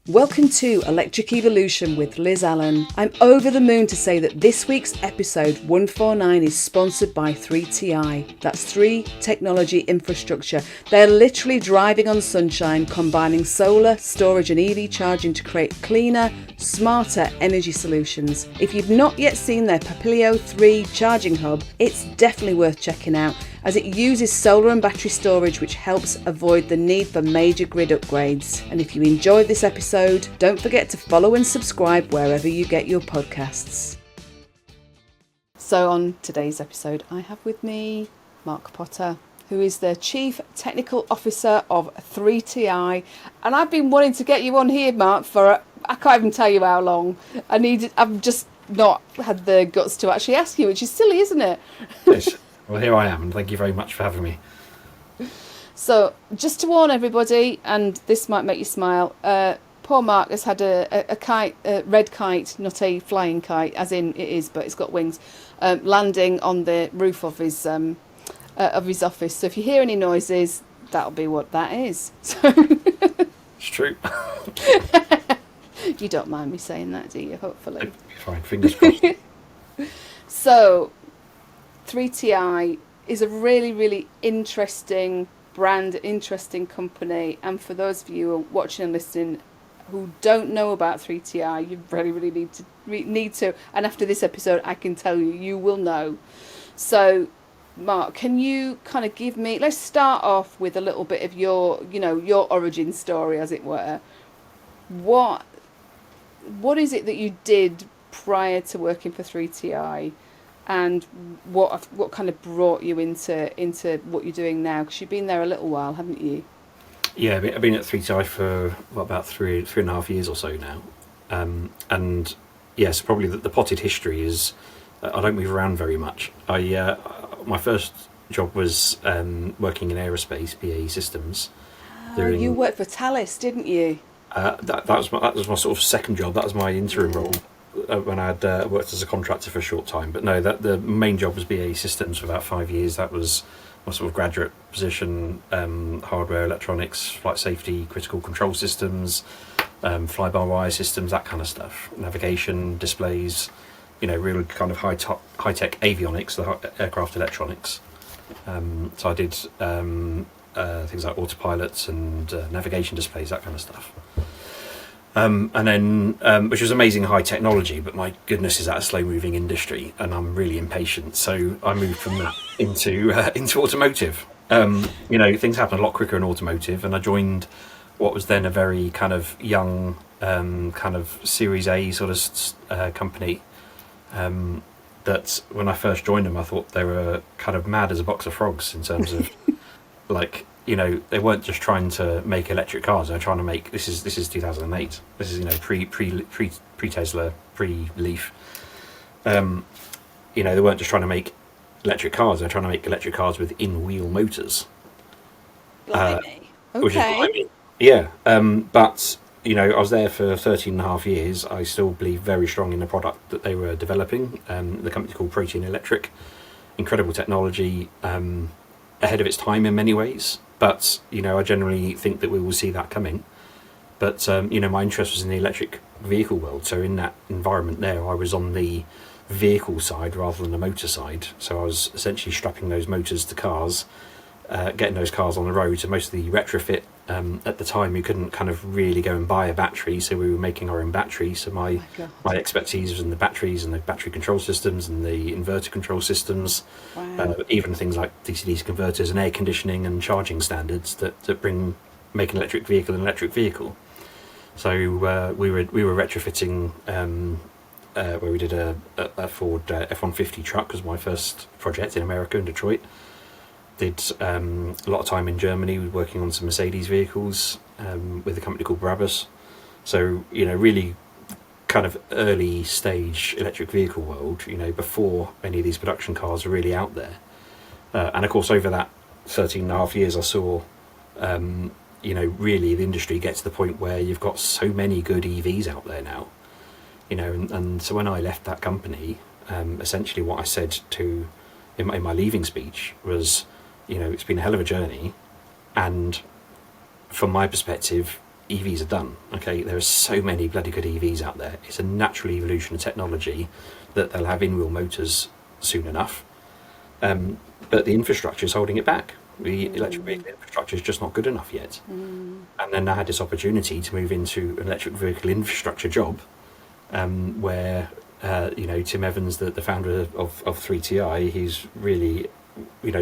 Welcome to Electric Evolution with Liz Allan. I'm over the moon to say that this week's episode 149 is sponsored by 3TI. That's 3 Technology Infrastructure. They're literally driving on sunshine, combining solar, storage and EV charging to create cleaner, smarter energy solutions. If you've not yet seen their Papilio 3 charging hub, it's definitely worth checking out, as it uses solar and battery storage, which helps avoid the need for major grid upgrades. And if you enjoyed this episode, don't forget to follow and subscribe wherever you get your podcasts. So on today's episode, I have with me Mark Potter, who is the Chief Technical Officer of 3TI. And I've been wanting to get you on here, Mark, for I can't even tell you how long. I've just not had the guts to actually ask you, which is silly, isn't it? Yes. Well, here I am, and thank you very much for having me. So, just to warn everybody, and this might make you smile, poor Mark has had a kite, a red kite, not a flying kite, as in it is, but it's got wings, landing on the roof of his office. So if you hear any noises, that'll be what that is. So It's true. You don't mind me saying that, do you? Hopefully. Fine, fingers crossed. So 3TI is a really, really interesting brand, interesting company. And for those of you who are watching and listening who don't know about 3TI, you really, really need to. And after this episode, I can tell you, you will know. So, Mark, can you kind of give me, let's start off with a little bit of your origin story, as it were. What is it that you did prior to working for 3TI? And what kind of brought you into what you're doing now? Because you've been there a little while, haven't you? Yeah, I've been at 3TI for about three and a half years or so now. And yes, probably the potted history is I don't move around very much. My first job was working in aerospace, BAE Systems. You worked for Thales, didn't you? That was my sort of second job. That was my interim role. When I'd worked as a contractor for a short time. But no, the main job was BAE Systems for about 5 years. That was my sort of graduate position, hardware, electronics, flight safety, critical control systems, fly-by-wire systems, that kind of stuff. Navigation, displays, real kind of high-tech avionics, the aircraft electronics. So I did things like autopilots and navigation displays, that kind of stuff. And then, which was amazing high technology, but my goodness, is that a slow-moving industry, and I'm really impatient. So I moved from that into automotive. Things happen a lot quicker in automotive, and I joined what was then a very kind of young, kind of Series A sort of company. That when I first joined them, I thought they were kind of mad as a box of frogs in terms of they weren't just trying to make electric cars. They were trying to make this is 2008. This is pre Tesla, pre Leaf. They weren't just trying to make electric cars. They were trying to make electric cars with in-wheel motors. Blimey. Okay. Which is blimey. Yeah. But I was there for 13 and a half years. I still believe very strong in the product that they were developing. The company called Protein Electric. Incredible technology. Ahead of its time in many ways, but I generally think that we will see that coming. But my interest was in the electric vehicle world, so in that environment there, I was on the vehicle side rather than the motor side. So I was essentially strapping those motors to cars, getting those cars on the road. So most of the retrofit at the time, you couldn't kind of really go and buy a battery, so we were making our own battery. So my expertise was in the batteries and the battery control systems and the inverter control systems. Wow. Even things like DC-DC converters and air conditioning and charging standards that make an electric vehicle an electric vehicle. So we were retrofitting where we did a Ford F-150 truck was my first project in America, in Detroit. Did a lot of time in Germany working on some Mercedes vehicles with a company called Brabus. So really kind of early stage electric vehicle world, before any of these production cars are really out there. And of course, over that 13 and a half years, I saw, really the industry get to the point where you've got so many good EVs out there now. And so when I left that company, essentially what I said in my leaving speech was, it's been a hell of a journey, and from my perspective, EVs are done. Okay, there are so many bloody good EVs out there. It's a natural evolution of technology that they'll have in-wheel motors soon enough. But the infrastructure is holding it back. The electric vehicle infrastructure is just not good enough yet. And then I had this opportunity to move into an electric vehicle infrastructure job, where Tim Evans, the founder of 3TI, he's really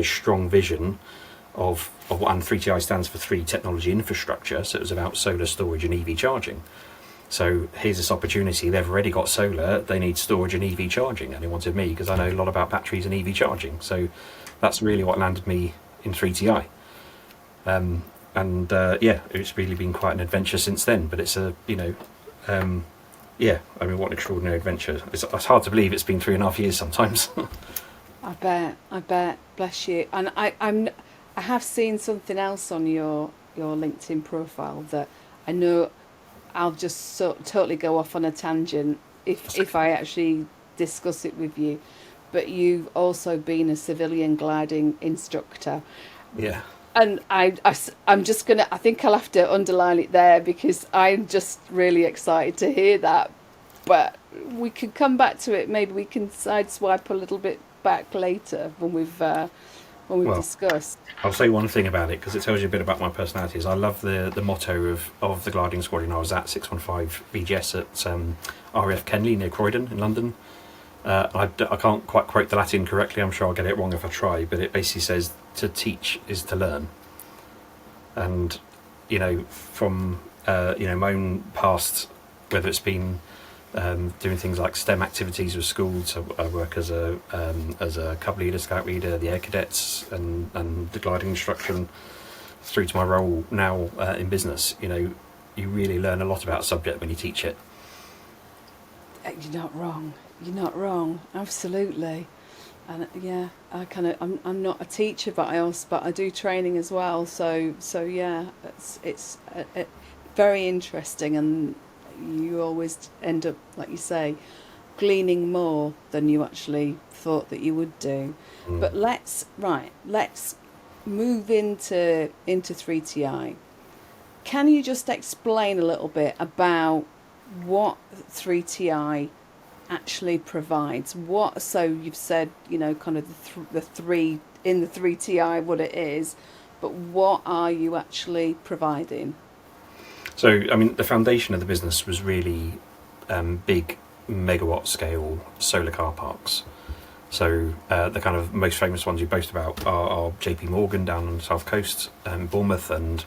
strong vision of what, and 3TI stands for 3 technology infrastructure. So it was about solar storage and EV charging. So here's this opportunity. They've already got solar. They need storage and EV charging, and they wanted me because I know a lot about batteries and EV charging. So that's really what landed me in 3TI. It's really been quite an adventure since then. But it's what an extraordinary adventure. It's hard to believe it's been 3.5 years sometimes. I bet. Bless you. And I have seen something else on your LinkedIn profile that I know I'll just totally go off on a tangent if I actually discuss it with you. But you've also been a civilian gliding instructor. Yeah. And I'm just going to, I think I'll have to underline it there because I'm just really excited to hear that. But we can come back to it. Maybe we can sideswipe a little bit back later when we've discussed. I'll say one thing about it because it tells you a bit about my personality. Is I love the motto of the gliding squadron. I was at 615 VGS at RAF Kenley near Croydon in London. I can't quite quote the Latin correctly. I'm sure I'll get it wrong if I try. But it basically says to teach is to learn. And from my own past, whether it's been doing things like STEM activities with schools. So I work as a cub leader, scout leader, the air cadets, and the gliding instruction, through to my role now in business. You really learn a lot about a subject when you teach it. You're not wrong. Absolutely. And yeah, I'm not a teacher, but I do training as well. So yeah, it's very interesting, and you always end up, like you say, gleaning more than you actually thought that you would do. But let's move into 3TI. Can you just explain a little bit about what 3TI actually provides? So you've said, kind of the three in the 3TI, what it is, but what are you actually providing? So, the foundation of the business was really big megawatt scale solar car parks. So the kind of most famous ones you boast about are JP Morgan down on the south coast, Bournemouth, and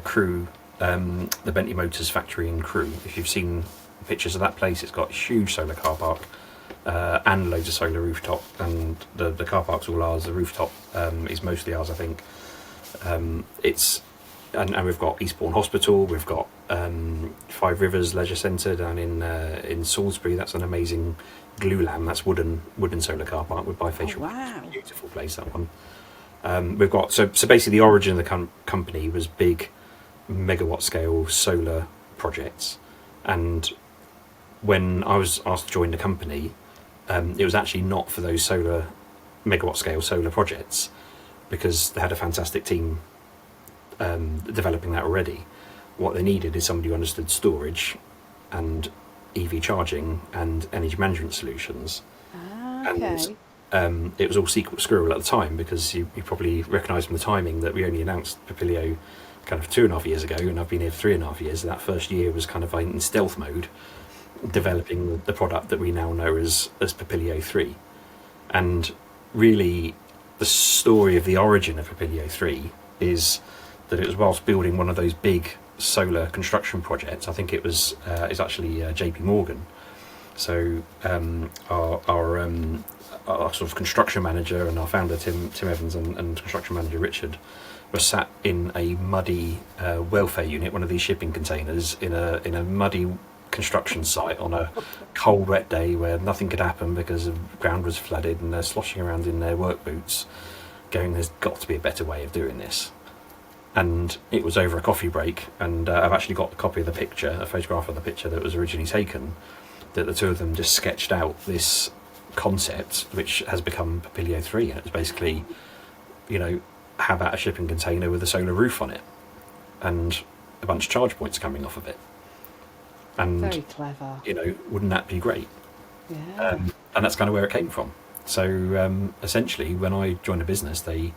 Crewe, the Bentley Motors factory in Crewe. If you've seen pictures of that place, it's got a huge solar car park and loads of solar rooftop, and the car park's all ours. The rooftop is mostly ours, I think. And we've got Eastbourne Hospital, we've got Five Rivers Leisure Centre down in Salisbury. That's an amazing glulam. That's wooden solar car park with bifacial. Oh, wow. Beautiful place, that one. We've got so basically the origin of the company was big megawatt scale solar projects, and when I was asked to join the company, it was actually not for those megawatt scale solar projects, because they had a fantastic team developing that already. What they needed is somebody who understood storage and EV charging and energy management solutions. Okay. And it was all secret squirrel at the time, because you probably recognise from the timing that we only announced Papilio kind of 2.5 years ago, and I've been here for 3.5 years. So that first year was kind of in stealth mode, developing the product that we now know as Papilio 3. And really, the story of the origin of Papilio 3 is that it was whilst building one of those big solar construction projects. I think it's actually JP Morgan. So our sort of construction manager and our founder Tim Evans and construction manager Richard were sat in a muddy welfare unit, one of these shipping containers, in a muddy construction site on a cold, wet day where nothing could happen because the ground was flooded, and they're sloshing around in their work boots, going, "There's got to be a better way of doing this." And it was over a coffee break, and I've actually got a copy of the picture, a photograph of the picture that was originally taken, that the two of them just sketched out this concept, which has become Papilio 3, and it's basically, how about a shipping container with a solar roof on it? And a bunch of charge points coming off of it. And Very clever. wouldn't that be great? Yeah. And that's kind of where it came from. So essentially, when I joined a business, they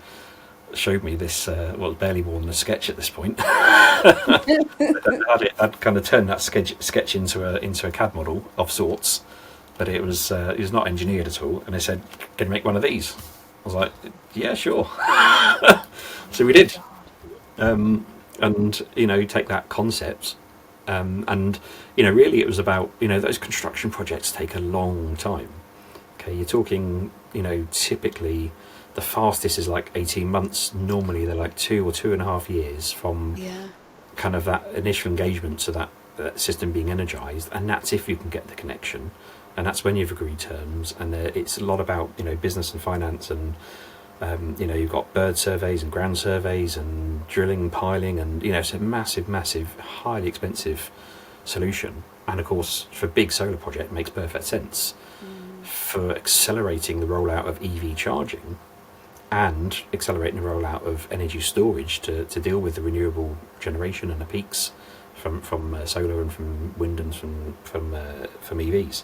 showed me this. Well, it's barely more than a sketch at this point. I'd kind of turned that sketch into a CAD model of sorts, but it was not engineered at all. And they said, "Can you make one of these?" I was like, "Yeah, sure." So we did. And take that concept. And really, it was about those construction projects take a long time. Okay, you're talking typically the fastest is like 18 months. Normally, they're like 2 or 2.5 years from kind of that initial engagement to that system being energized, and that's if you can get the connection, and that's when you've agreed terms. And it's a lot about business and finance, and you've got bird surveys and ground surveys and drilling, piling, and it's a massive, highly expensive solution. And of course, for a big solar project, it makes perfect sense. For accelerating the rollout of EV charging and accelerating the rollout of energy storage to deal with the renewable generation and the peaks from solar and from wind and from EVs,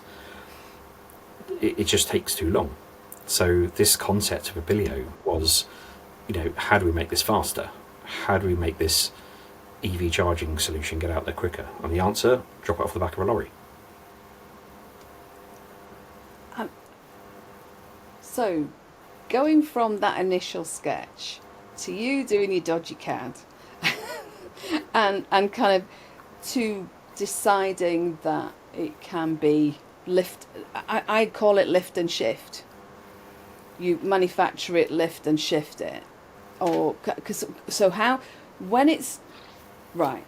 it just takes too long. So this concept of Papilio was, how do we make this faster? How do we make this EV charging solution get out there quicker? And the answer, drop it off the back of a lorry. So, going from that initial sketch to you doing your dodgy CAD and kind of to deciding that it can be I call it lift and shift. You manufacture it, lift and shift it. When it's right,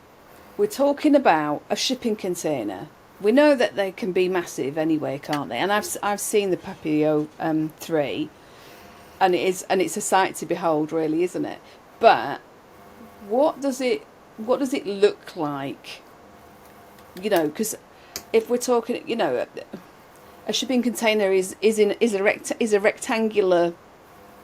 we're talking about a shipping container. We know that they can be massive anyway, can't they? And I've seen the Papilio 3, and it's a sight to behold, really, isn't it? But what does it look like? Because if we're talking, a shipping container is a rectangular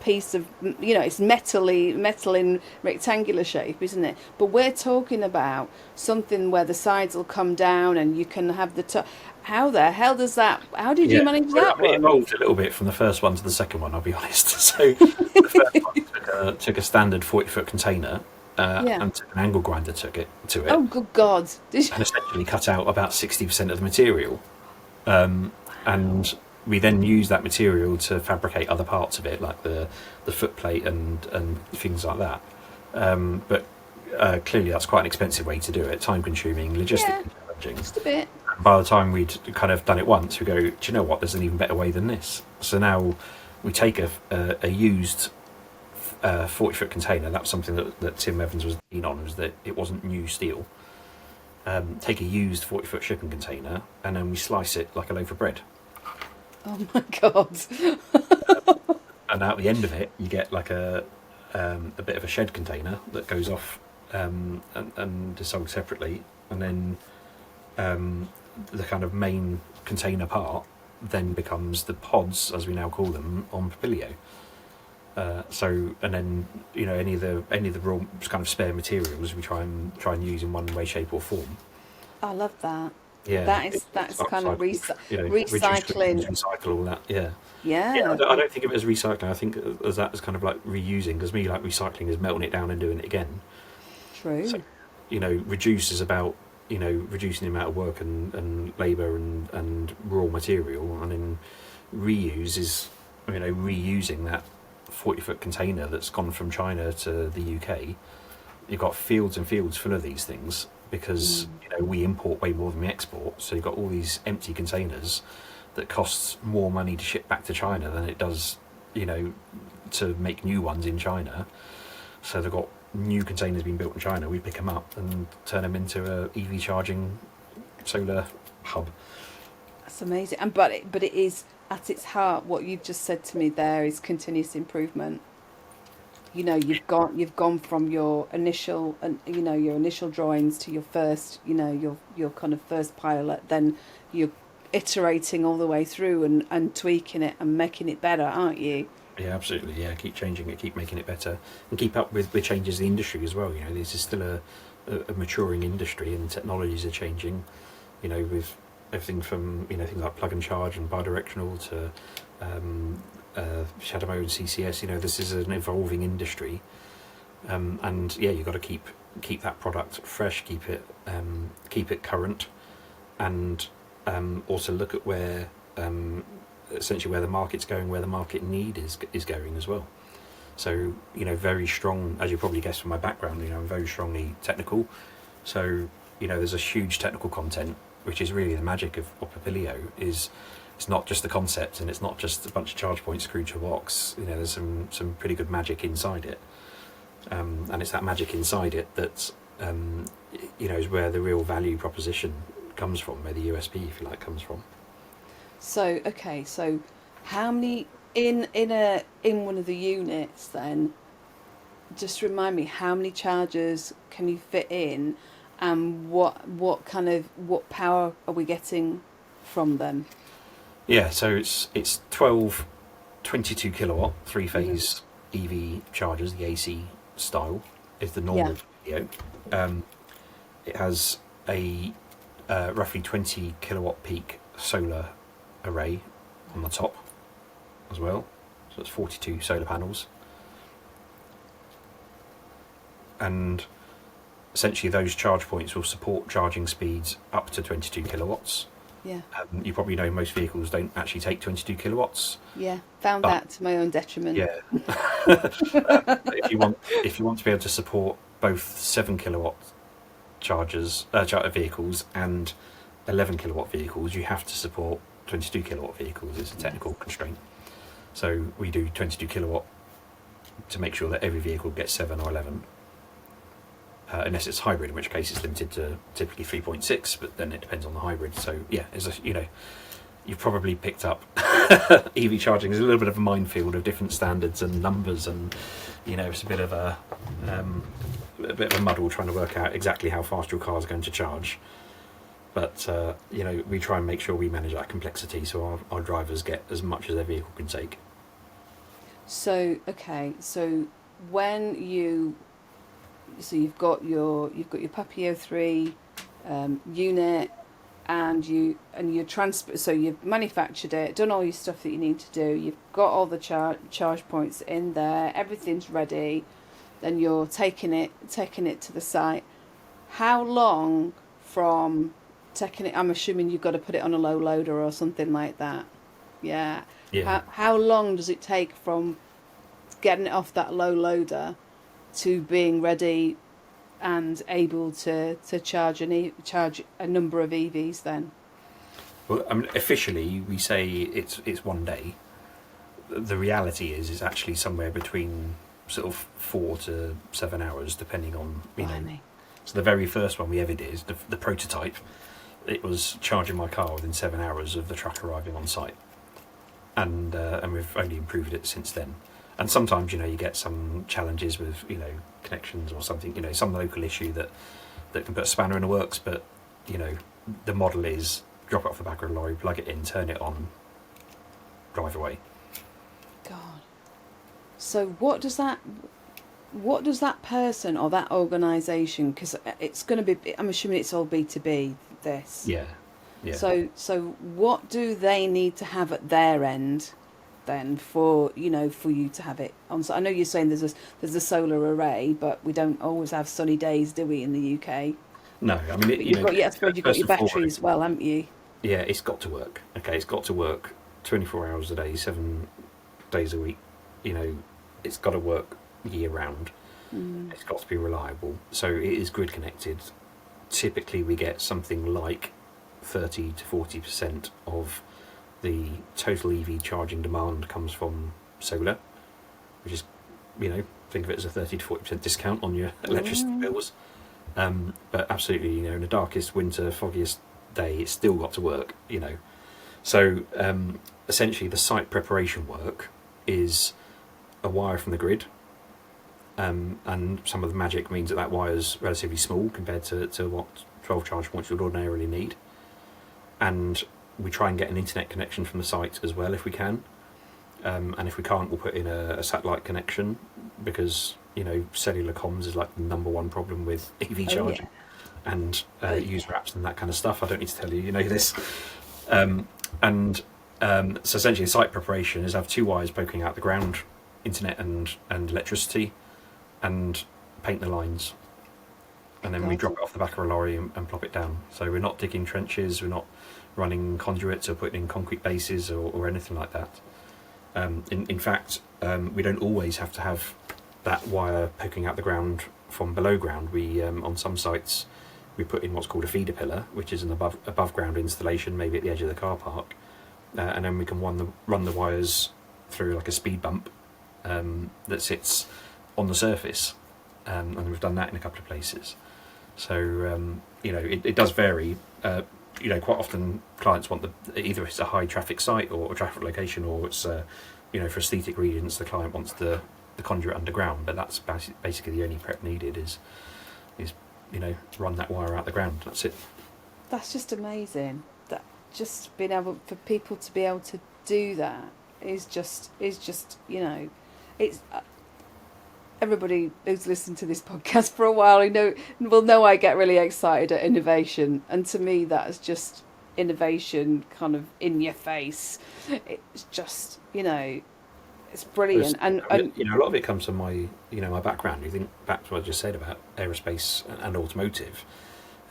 piece of, it's metal in rectangular shape, isn't it? But we're talking about something where the sides will come down and you can have the top. How the hell does that? How did you manage that one? It evolved a little bit from the first one to the second one, I'll be honest. So the first one took a standard 40-foot container and took an angle grinder to it. Oh, good God! And essentially cut out about 60% of the material. And we then use that material to fabricate other parts of it, like the footplate and things like that. But clearly that's quite an expensive way to do it, time-consuming, logistically challenging. Just a bit. By the time we'd kind of done it once, we go, do you know what, there's an even better way than this. So now we take a used 40-foot container. That was something that Tim Evans was keen on, was that it wasn't new steel. Take a used 40-foot shipping container, and then we slice it like a loaf of bread. Oh my God! And out the end of it, you get like a bit of a shed container that goes off and is sold separately, and then the kind of main container part then becomes the pods, as we now call them, on Papilio. And then any of the raw kind of spare materials we try and use in one way, shape, or form. I love that. Yeah, that's kind of recycling. Recycle all that. Yeah. Yeah. I don't think of it as recycling. I think of that as kind of like reusing. Because me, like recycling is melting it down and doing it again. True. So, reduce is about reducing the amount of work and labour and raw material, and then reuse is reusing that 40-foot container that's gone from China to the UK. You've got fields and fields full of these things because we import way more than we export. So you've got all these empty containers that costs more money to ship back to China than it does, to make new ones in China. So they've got new containers being built in China. We pick them up and turn them into a EV charging solar hub. That's amazing. But it is at its heart, what you've just said to me there is continuous improvement. You've gone from your initial drawings to your first, your kind of first pilot. Then you're iterating all the way through and tweaking it and making it better, aren't you? Yeah, absolutely. Yeah, keep changing it, keep making it better, and keep up with changes in the industry as well. This is still a maturing industry and technologies are changing. With everything from things like plug and charge and bi-directional to CHAdeMO and CCS. This is an evolving industry, and you've got to keep that product fresh, keep it current, and also look at where essentially where the market's going, where the market need is going as well. So very strong, as you probably guessed from my background. I'm very strongly technical, so there's a huge technical content, which is really the magic of Papilio. It's not just the concept, and it's not just a bunch of charge points screwed to a box. There's some pretty good magic inside it, and it's that magic inside it that is where the real value proposition comes from, where the USP, if you like, comes from. So okay, so how many in one of the units then? Just remind me, how many chargers can you fit in, and what power are we getting from them? Yeah, so it's 12 22 kilowatt 3-phase EV chargers. The AC style is the normal video. It has a roughly 20 kilowatt peak solar array on the top as well, so it's 42 solar panels, and essentially those charge points will support charging speeds up to 22 kilowatts. You probably know most vehicles don't actually take 22 kilowatts. Found that to my own detriment. If you want to be able to support both 7 kilowatt charger vehicles and 11 kilowatt vehicles, you have to support 22 kilowatt vehicles. It's a technical constraint. So we do 22 kilowatt to make sure that every vehicle gets 7 or 11. Unless it's hybrid, in which case it's limited to typically 3.6, but then it depends on the hybrid. So you've probably picked up EV charging is a little bit of a minefield of different standards and numbers, and it's a bit of a muddle trying to work out exactly how fast your car is going to charge. But we try and make sure we manage that complexity so our drivers get as much as their vehicle can take. So when you've got your Papilio 3 unit, and you transport. So you've manufactured it, done all your stuff that you need to do. You've got all the charge points in there. Everything's ready. Then you're taking it to the site. How long from taking it? I'm assuming you've got to put it on a low loader or something like that. Yeah. How long does it take from getting it off that low loader to being ready and able to charge a number of EVs then? Well, officially we say it's 1 day. The reality is it's actually somewhere between sort of 4 to 7 hours, depending on So the very first one we ever did, the prototype, it was charging my car within 7 hours of the truck arriving on site, and we've only improved it since then. And sometimes, you get some challenges with, connections or something, some local issue that can put a spanner in the works. But, the model is drop it off the back of a lorry, plug it in, turn it on, drive away. God. So what does that person or that organisation, because it's going to be, I'm assuming it's all B2B, this. Yeah. So what do they need to have at their end then for you to have it on? So I know you're saying there's a solar array, but we don't always have sunny days, do we, in the UK? No, I mean you've got your battery as well, haven't you? Yeah, it's got to work. Okay, it's got to work 24 hours a day, 7 days a week. It's got to work year round. It's got to be reliable. So it is grid connected. Typically, we get something like 30 to 40% of the total EV charging demand comes from solar, which is, think of it as a 30 to 40% discount on your electricity bills. But absolutely, in the darkest winter, foggiest day, it's still got to work, So essentially, the site preparation work is a wire from the grid, and some of the magic means that wire's relatively small compared to what 12 charge points would ordinarily need. And we try and get an internet connection from the site as well if we can, and if we can't, we'll put in a satellite connection, because cellular comms is like the number one problem with EV charging and user apps and that kind of stuff. I don't need to tell you, this. So essentially, site preparation is have 2 wires poking out the ground, internet and electricity, and paint the lines. And then we drop it off the back of a lorry and plop it down. So we're not digging trenches, we're not running conduits or putting in concrete bases or anything like that. In fact, we don't always have to have that wire poking out the ground from below ground. We on some sites we put in what's called a feeder pillar, which is an above ground installation, maybe at the edge of the car park, and then we can run the wires through like a speed bump that sits on the surface, and we've done that in a couple of places. So it does vary. Quite often clients want either it's a high traffic site or a traffic location, or it's for aesthetic reasons the client wants the conduit underground. But that's basically the only prep needed is run that wire out the ground. That's it. That's just amazing. That just being able for people to be able to do that is just it's. Everybody who's listened to this podcast for a while will know I get really excited at innovation, and to me that is just innovation kind of in your face. It's just it's brilliant, and a lot of it comes from my my background. You think back to what I just said about aerospace and automotive.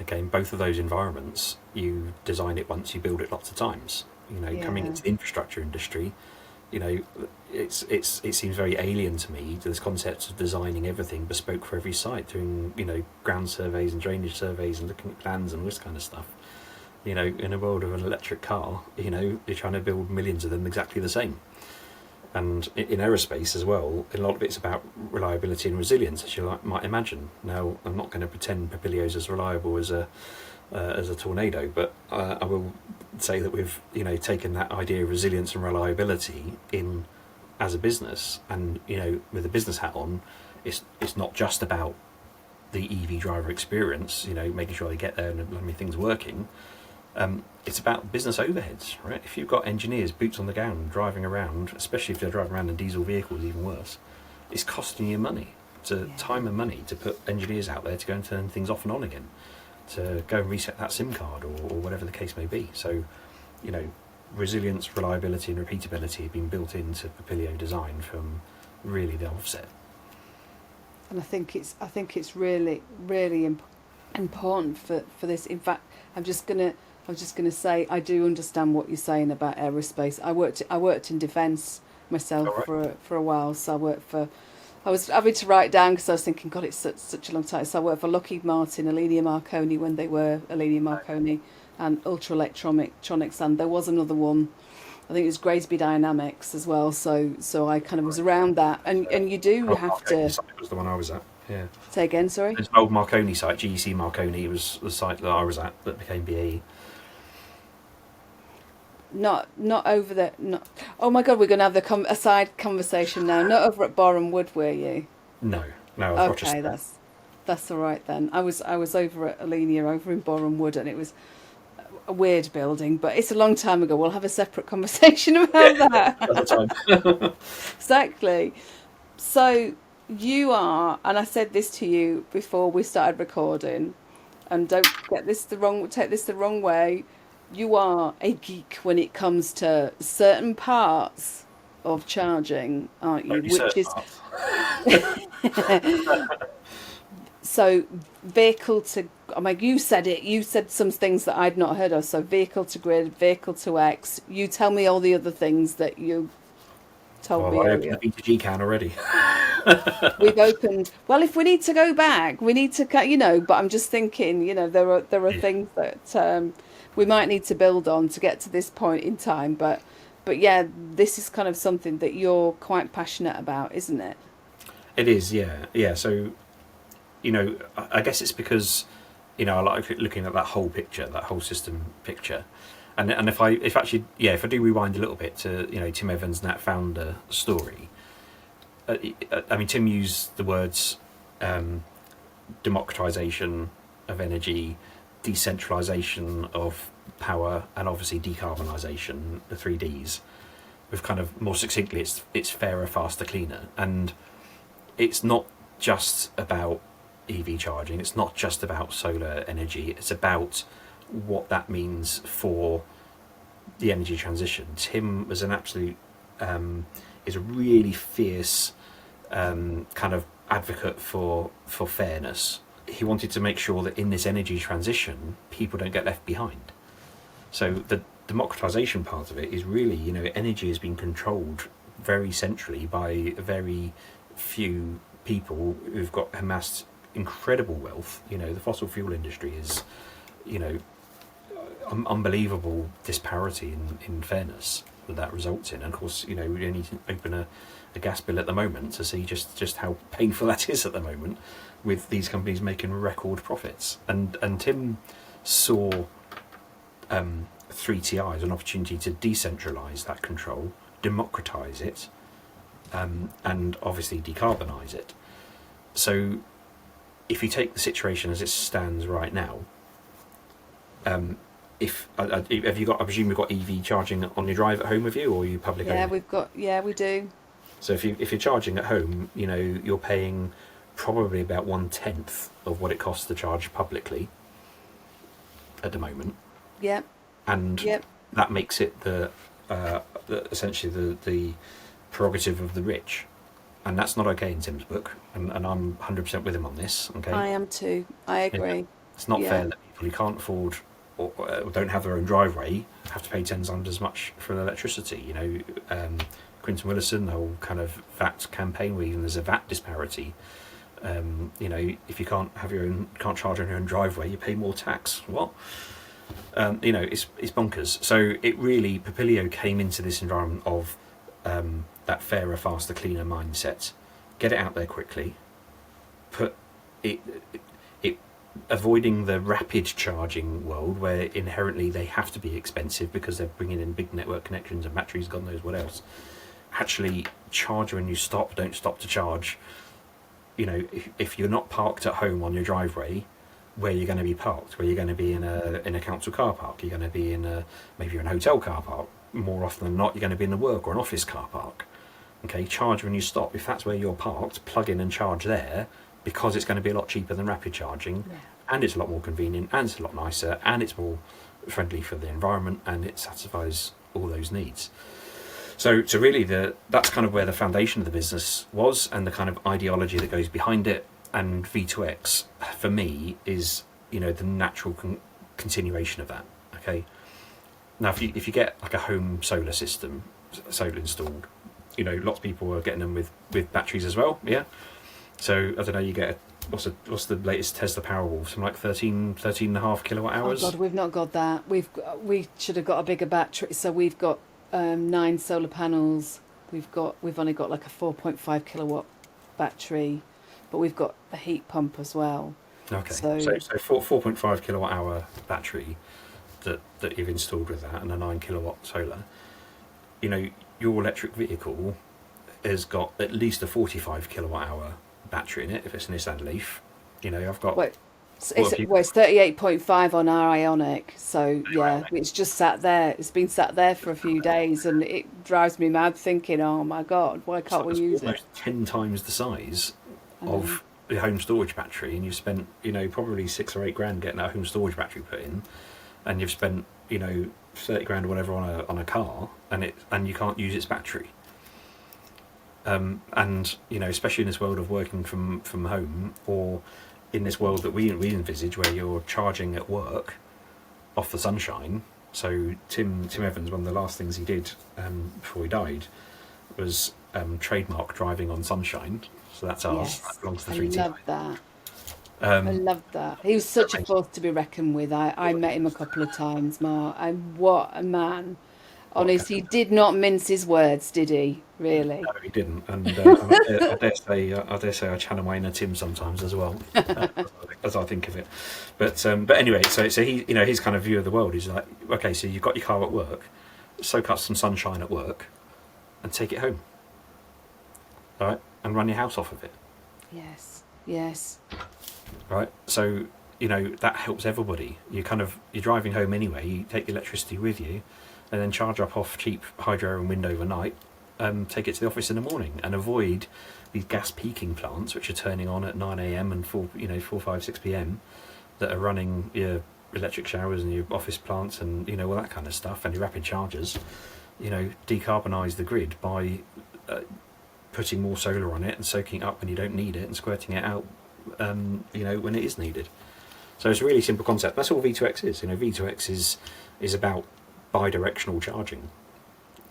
Again, both of those environments, you design it once, you build it lots of times. Coming into the infrastructure industry, it seems very alien to me, to this concept of designing everything bespoke for every site, doing ground surveys and drainage surveys and looking at plans and all this kind of stuff. In a world of an electric car, you're trying to build millions of them exactly the same. And in aerospace as well, a lot of it's about reliability and resilience, as you might imagine. Now, I'm not going to pretend Papilio's as reliable as a tornado, but I will say that we've taken that idea of resilience and reliability in as a business, and with a business hat on, it's not just about the EV driver experience, making sure they get there and having things working. It's about business overheads, right? If you've got engineers, boots on the ground, driving around, especially if they're driving around in diesel vehicles, even worse, it's costing you money, time and money to put engineers out there to go and turn things off and on again, to go and reset that SIM card or whatever the case may be. So, resilience, reliability and repeatability have been built into Papilio design from really the offset. And I think it's really, really important for this. In fact, I'm just gonna say I do understand what you're saying about aerospace. I worked in defence myself for a while. So I was having to write down because I was thinking, God, it's such a long time. So I worked for Lockheed Martin, Alenia Marconi when they were Alenia Marconi, and Ultra Electronics, and there was another one. I think it was Graysby Dynamics as well. So I kind of was around that, and you do have to. Site was the one I was at. Yeah. Say again, sorry. It's an old Marconi site, GEC Marconi was the site that I was at that became BAE. Not over there. Not. Oh my God, we're going to have a side conversation now. Not over at Boreham Wood, were you? No. Okay, that's all right then. I was over at Alenia, over in Boreham Wood, and it was a weird building, but it's a long time ago. We'll have a separate conversation about that. At the time. Exactly. So you are, and I said this to you before we started recording, and don't take this the wrong way. You are a geek when it comes to certain parts of charging, aren't you? Which is so vehicle to. I mean, you said it. You said some things that I'd not heard of. So vehicle to grid, vehicle to X. You tell me all the other things that you told me. I opened the V2G can already. We've opened. Well, if we need to go back, we need to. But I'm just thinking. There are things that. We might need to build on to get to this point in time, but yeah, this is kind of something that you're quite passionate about, isn't it? It is, yeah. So, I guess it's because, I like looking at that whole picture, that whole system picture, and if I do rewind a little bit to Tim Evans and that founder story, I mean Tim used the words democratization of energy, decentralization of power, and obviously decarbonisation, the 3Ds. With kind of more succinctly, it's fairer, faster, cleaner, and it's not just about EV charging. It's not just about solar energy. It's about what that means for the energy transition. Tim was an absolute, is a really fierce kind of advocate for fairness. He wanted to make sure that in this energy transition, people don't get left behind. So the democratization part of it is really, energy has been controlled very centrally by very few people who've got amassed incredible wealth. The fossil fuel industry is, unbelievable disparity in fairness that results in. And of course, we only need to open a gas bill at the moment to see just how painful that is at the moment, with these companies making record profits. And Tim saw 3TI as an opportunity to decentralise that control, democratise it, and obviously decarbonise it. So if you take the situation as it stands right now, have you got? I presume you've got EV charging on your drive at home with you, or are you public? Yeah, only? we do. So if you're charging at home, you're paying probably about 1/10 of what it costs to charge publicly at the moment. Yep. And Yep. that makes it essentially the prerogative of the rich, and that's not okay in Tim's book. And I'm 100% with him on this. Okay. I am too. I agree. It's not Yeah. fair that people who can't afford or don't have their own driveway have to pay 10 times as much for electricity. Quinton Willison, the whole kind of VAT campaign where even there's a VAT disparity. If you can't charge on your own driveway, you pay more tax. What? It's bonkers. So it really, Papilio came into this environment of that fairer, faster, cleaner mindset. Get it out there quickly. Put it avoiding the rapid charging world where inherently they have to be expensive because they're bringing in big network connections and batteries, God knows what else. Actually charge when you stop, don't stop to charge. If you're not parked at home on your driveway, where you're going to be parked, where you're going to be in a council car park, you're going to be in maybe an hotel car park. More often than not, you're going to be in a work or an office car park. Okay, charge when you stop. If that's where you're parked, plug in and charge there, because it's going to be a lot cheaper than rapid charging, and it's a lot more convenient, and it's a lot nicer, and it's more friendly for the environment, and it satisfies all those needs. So really, that's kind of where the foundation of the business was, and the kind of ideology that goes behind it. And V2X for me is the natural continuation of that. Okay. Now, if you get like a home solar system, solar installed, lots of people are getting them with batteries as well. Yeah. So I don't know. You get what's the latest Tesla Powerwall? Something like 13.5 kilowatt hours. Oh God, we've not got that. We should have got a bigger battery. So we've got 9 solar panels. We've only got like a 4.5 kilowatt battery, but we've got a heat pump as well. Okay. So 4.5 kilowatt hour battery that you've installed with that, and a 9 kilowatt solar. Your electric vehicle has got at least a 45 kilowatt hour battery in it if it's an Nissan Leaf. I've got. It's 38.5 on our Ionic, so yeah, it's just sat there. It's been sat there for a few days, and it drives me mad thinking, oh my God, why can't we use it? Almost 10 times the size of the home storage battery, and you've spent probably 6 or 8 grand getting that home storage battery put in, and you've spent 30 grand or whatever on a car, and you can't use its battery. And especially in this world of working from home, or in this world that we envisage where you're charging at work off the sunshine. So Tim Evans, one of the last things he did before he died was trademark driving on sunshine. So that's ours. That belongs to 3TI. I love that. I love that. He was such a force to be reckoned with. I met him a couple of times, Mark, and what a man. Honestly, he did not mince his words, did he? Really? No, he didn't. And I dare say I channel my inner Tim sometimes as well, as I think of it. But anyway, so he, his kind of view of the world is like, okay, so you've got your car at work, soak up some sunshine at work, and take it home, all right, and run your house off of it. Yes. Right. So that helps everybody. You're driving home anyway. You take the electricity with you, and then charge up off cheap hydro and wind overnight, take it to the office in the morning and avoid these gas peaking plants which are turning on at 9 a.m. and 4, 5, 6 p.m. that are running your electric showers and your office plants and all that kind of stuff, and your rapid chargers. Decarbonise the grid by putting more solar on it and soaking it up when you don't need it and squirting it out when it is needed. So it's a really simple concept. That's all V2X is. V2X is about bi-directional charging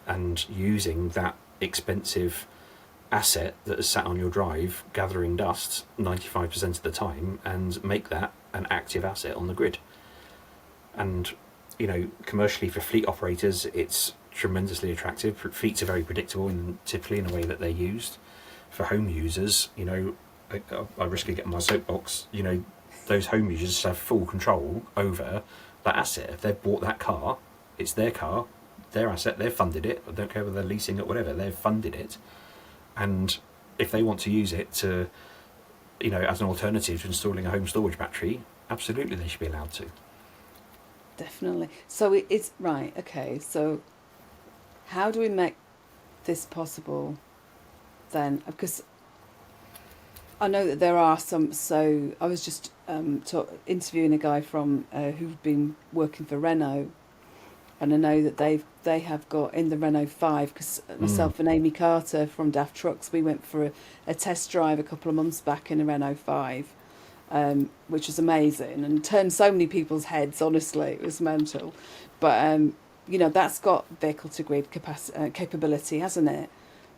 and using that expensive asset that is sat on your drive gathering dust 95% of the time and make that an active asset on the grid. And commercially for fleet operators it's tremendously attractive. Fleets are very predictable typically in the way that they're used. For home users, I risk getting my soapbox, those home users have full control over that asset. If they've bought that car, it's their car, their asset, they've funded it. I don't care whether they're leasing it or whatever, they've funded it. And if they want to use it to, as an alternative to installing a home storage battery, absolutely they should be allowed to. Definitely. So it's right. Okay. So how do we make this possible then? Because I know that there are some. So I was just interviewing a guy from who's been working for Renault, and I know that they have got in the Renault 5, because myself and Amy Carter from Daft Trucks, we went for a test drive a couple of months back in a Renault 5, which was amazing and turned so many people's heads. Honestly, it was mental. But that's got vehicle to grid capability, hasn't it?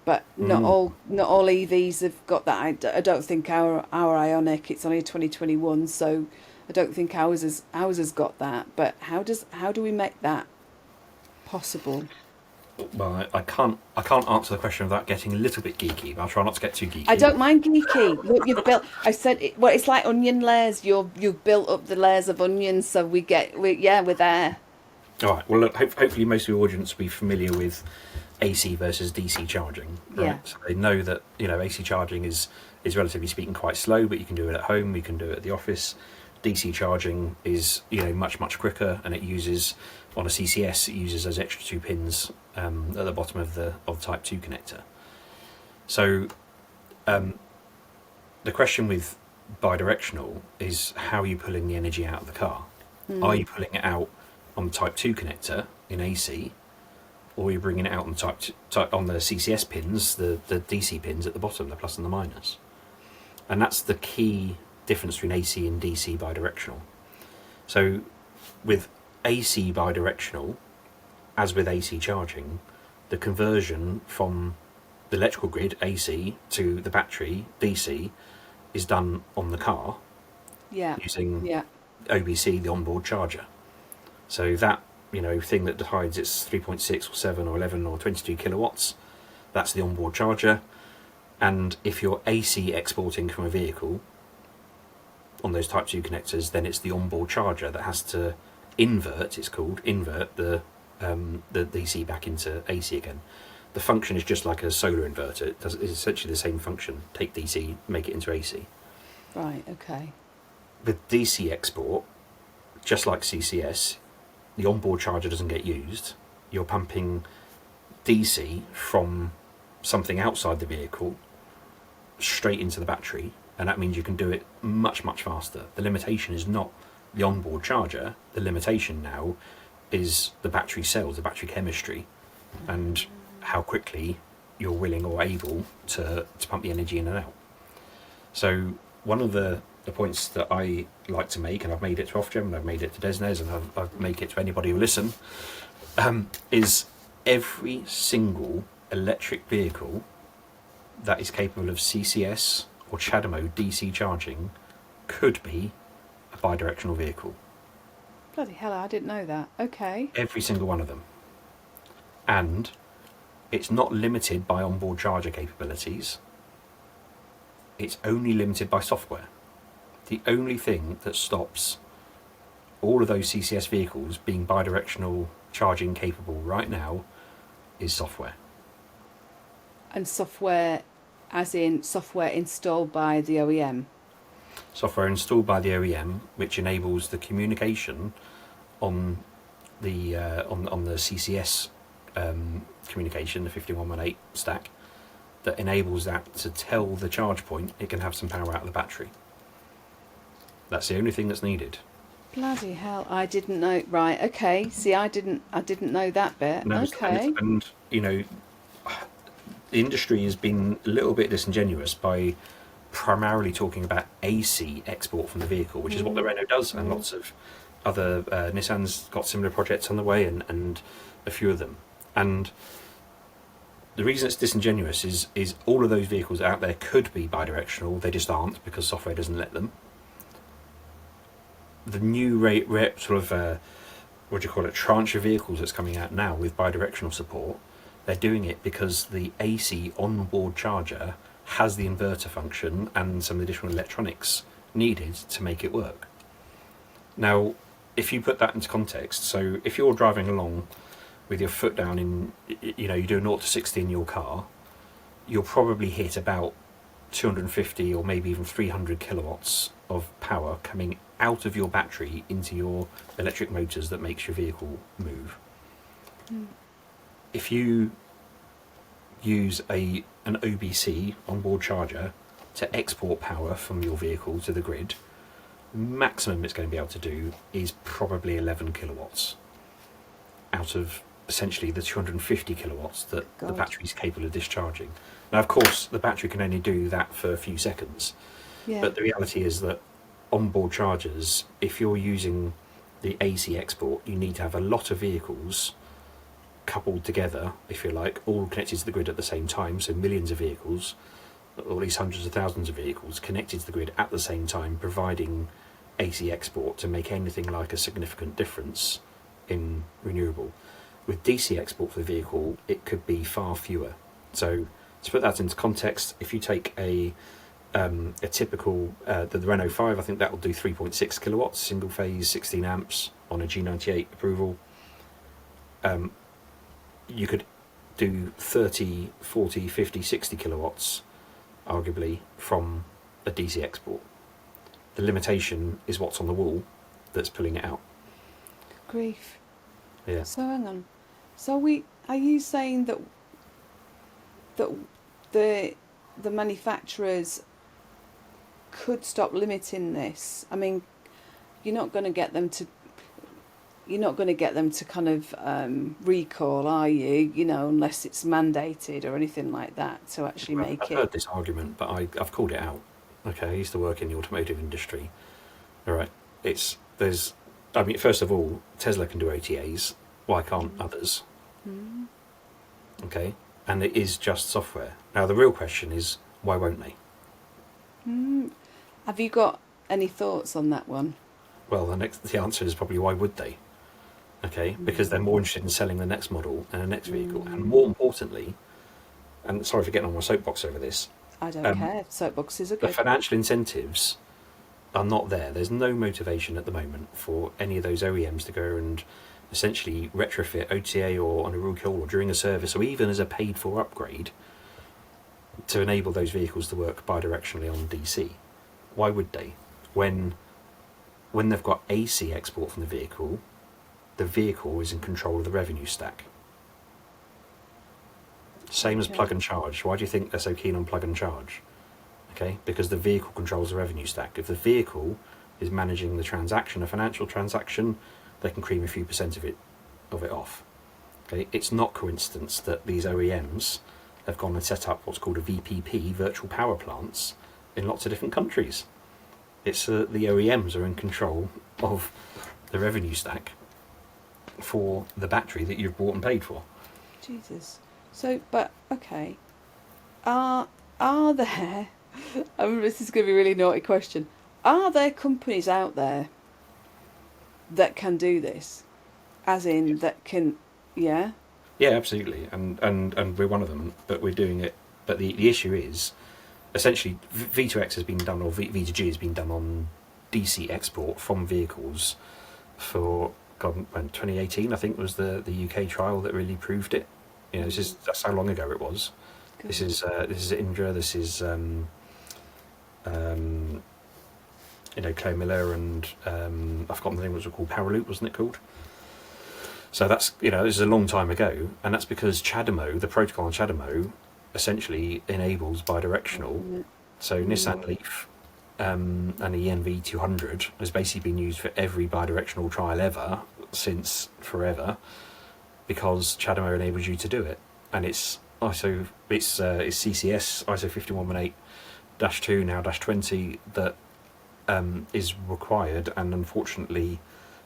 But not all EVs have got that. I don't think our Ioniq, it's only a 2021, so I don't think ours has got that. But how do we make that possible? Well, I can't answer the question without getting a little bit geeky, but I'll try not to get too geeky. I don't mind geeky. Look, you've built. I said, it's like onion layers. You've built up the layers of onions, so we're there. All right. Well, look. Hopefully, most of the audience will be familiar with AC versus DC charging. Right? Yeah. So they know that AC charging is relatively speaking quite slow, but you can do it at home. You can do it at the office. DC charging is much quicker, and it uses on a CCS. It uses those extra 2 pins at the bottom of the Type 2 connector. So the question with bidirectional is, how are you pulling the energy out of the car? Are you pulling it out on the Type 2 connector in AC, or are you bringing it out on on the CCS pins, the DC pins at the bottom, the plus and the minus? And that's the key difference between AC and DC bidirectional. So with AC bidirectional, as with AC charging, the conversion from the electrical grid AC to the battery DC is done on the car using OBC, the onboard charger. So that thing that decides it's 3.6 or 7 or 11 or 22 kilowatts, that's the onboard charger. And if you're AC exporting from a vehicle on those Type 2 connectors, then it's the onboard charger that has to invert the DC back into AC again. The function is just like a solar inverter. It's essentially the same function. Take DC, make it into AC. Right, okay. With DC export, just like CCS, the onboard charger doesn't get used. You're pumping DC from something outside the vehicle straight into the battery, and that means you can do it much faster. The limitation is not the onboard charger. The limitation now is the battery cells, the battery chemistry, and how quickly you're willing or able to pump the energy in and out. So one of the points that I like to make, and I've made it to Ofgem, and I've made it to Desnes, and I've made it to anybody who listen, is every single electric vehicle that is capable of CCS or CHAdeMO DC charging could be a bidirectional vehicle. Bloody hell, I didn't know that. Okay. Every single one of them. And it's not limited by onboard charger capabilities. It's only limited by software. The only thing that stops all of those CCS vehicles being bidirectional charging capable right now is software. And software, as in software installed by the OEM? Software installed by the OEM, which enables the communication on the CCS communication, the 5118 stack, that enables that to tell the charge point it can have some power out of the battery. That's the only thing that's needed. Bloody hell! I didn't know. Right? Okay. See, I didn't know that bit. No, Okay. and you know, the industry has been a little bit disingenuous by primarily talking about AC export from the vehicle, which is what the Renault does, and lots of other Nissan's got similar projects on the way, and a few of them. And the reason it's disingenuous is all of those vehicles out there could be bidirectional, they just aren't because software doesn't let them. The new tranche of vehicles that's coming out now with bidirectional support, they're doing it because the AC onboard charger has the inverter function and some additional electronics needed to make it work. Now, if you put that into context, so if you're driving along with your foot down in, you do 0 to 60 in your car, you'll probably hit about 250 or maybe even 300 kilowatts of power coming out of your battery into your electric motors that makes your vehicle move. If you use an OBC, onboard charger, to export power from your vehicle to the grid, the maximum it's going to be able to do is probably 11 kilowatts out of essentially the 250 kilowatts that the battery is capable of discharging. Now, of course, the battery can only do that for a few seconds, but the reality is that onboard chargers, if you're using the AC export, you need to have a lot of vehicles coupled together, if you like, all connected to the grid at the same time, so millions of vehicles, or at least hundreds of thousands of vehicles connected to the grid at the same time, providing AC export to make anything like a significant difference in renewable. With DC export for the vehicle, it could be far fewer. So to put that into context, if you take a typical, the Renault 5, I think that will do 3.6 kilowatts, single phase, 16 amps on a G98 approval. You could do 30, 40, 50, 60 kilowatts, arguably, from a DC export. The limitation is what's on the wall that's pulling it out. Grief. Yeah. So hang on. So are you saying that the manufacturers could stop limiting this? I mean, you're not going to get them to kind of recall, are you? Unless it's mandated or anything like that to actually make it. I've heard this argument, but I've called it out. Okay, I used to work in the automotive industry. All right, first of all, Tesla can do OTAs. Why can't others? Okay, and it is just software. Now the real question is, why won't they? Have you got any thoughts on that one? Well, the answer is probably, why would they? Okay, because they're more interested in selling the next model and the next vehicle, and more importantly, and sorry for getting on my soapbox over this. I don't care. Soapboxes are good. The financial incentives are not there. There's no motivation at the moment for any of those OEMs to go and essentially retrofit OTA or on a rookie or during a service or even as a paid for upgrade to enable those vehicles to work bidirectionally on DC. Why would they? When they've got AC export from the vehicle is in control of the revenue stack. Same as plug and charge. Why do you think they're so keen on plug and charge? Okay, because the vehicle controls the revenue stack. If the vehicle is managing the transaction, a financial transaction, they can cream a few percent of it off. Okay, it's not coincidence that these OEMs have gone and set up what's called a VPP, virtual power plants, in lots of different countries. It's the OEMs are in control of the revenue stack for the battery that you've bought and paid for. Jesus. So, but okay, are there? This is going to be a really naughty question. Are there companies out there that can do this, as in that can, yeah? Yeah, absolutely, and we're one of them, but we're doing it. But the issue is, essentially, V2X has been done, or V2G has been done on DC export from vehicles for 2018, I think, was the UK trial that really proved it. That's how long ago it was. Good. This is Indra. This is Clay Miller, and I've forgotten the name. What it was called? Paraloop, wasn't it called? So that's, this is a long time ago, and that's because CHAdeMO, the protocol on CHAdeMO, essentially enables bidirectional. So Nissan Leaf and the ENV200 has basically been used for every bidirectional trial ever since forever, because CHAdeMO enables you to do it, and it's CCS ISO 5118-2 now -20 that is required, and unfortunately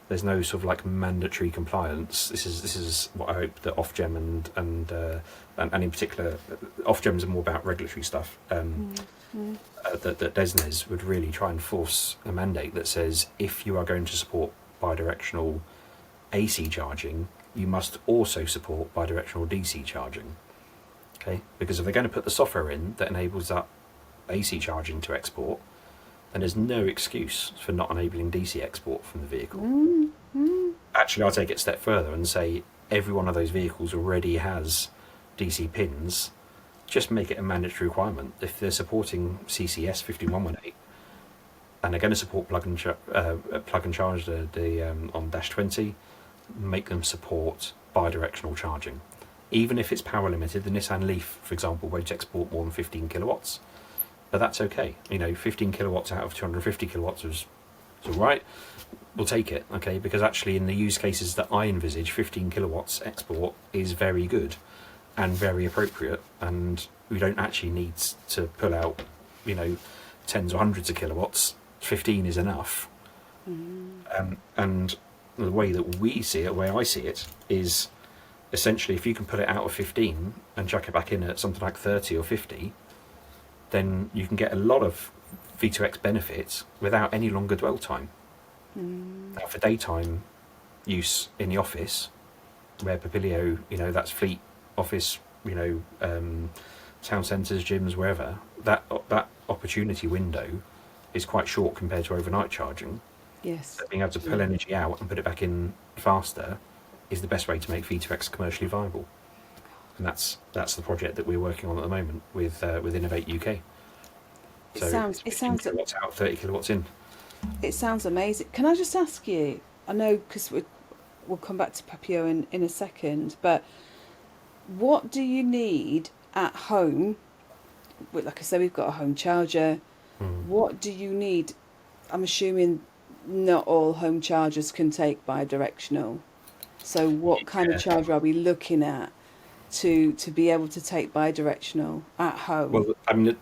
there's no sort of like mandatory compliance. This is what I hope that Ofgem and in particular Ofgem's more about regulatory stuff. That DESNES would really try and force a mandate that says if you are going to support bidirectional AC charging, you must also support bidirectional DC charging. Okay, because if they're going to put the software in that enables that AC charging to export, then there's no excuse for not enabling DC export from the vehicle. Actually, I'll take it a step further and say every one of those vehicles already has DC pins. Just make it a mandatory requirement. If they're supporting CCS 5118 and they're going to support plug and charge on -20, make them support bidirectional charging. Even if it's power limited, the Nissan Leaf, for example, won't export more than 15 kilowatts. But that's okay. 15 kilowatts out of 250 kilowatts is all right. We'll take it, okay? Because actually, in the use cases that I envisage, 15 kilowatts export is very good and very appropriate, and we don't actually need to pull out, tens or hundreds of kilowatts. 15 is enough. And the way that we see it, the way I see it, is essentially if you can put it out of 15 and chuck it back in at something like 30 or 50, then you can get a lot of V2X benefits without any longer dwell time. Now, for daytime use in the office, where Papilio, that's fleet, office, town centres, gyms, wherever, that opportunity window is quite short compared to overnight charging. Yes. So being able to pull energy out and put it back in faster is the best way to make V2X commercially viable. And that's the project that we're working on at the moment with Innovate UK. It So sounds 15 kilowatts out, 30 kilowatts in. It sounds amazing. Can I just ask you? I know because we'll come back to Papilio in a second, but what do you need at home? Like I said, we've got a home charger. What do you need? I'm assuming not all home chargers can take bidirectional. So what kind of charger are we looking at to be able to take bidirectional at home? Well, I mean,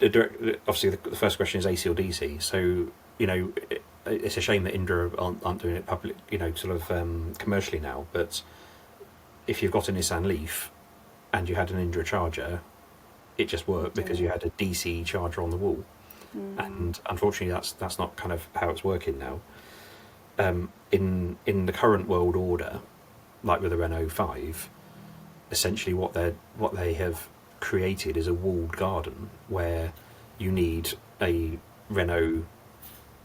obviously the first question is AC or DC. So it's a shame that Indra aren't doing it public, commercially now. But if you've got a Nissan Leaf and you had an Indra charger, it just worked because you had a DC charger on the wall. And unfortunately, that's not kind of how it's working now. In the current world order, like with the Renault 5, essentially what they have created is a walled garden where you need a Renault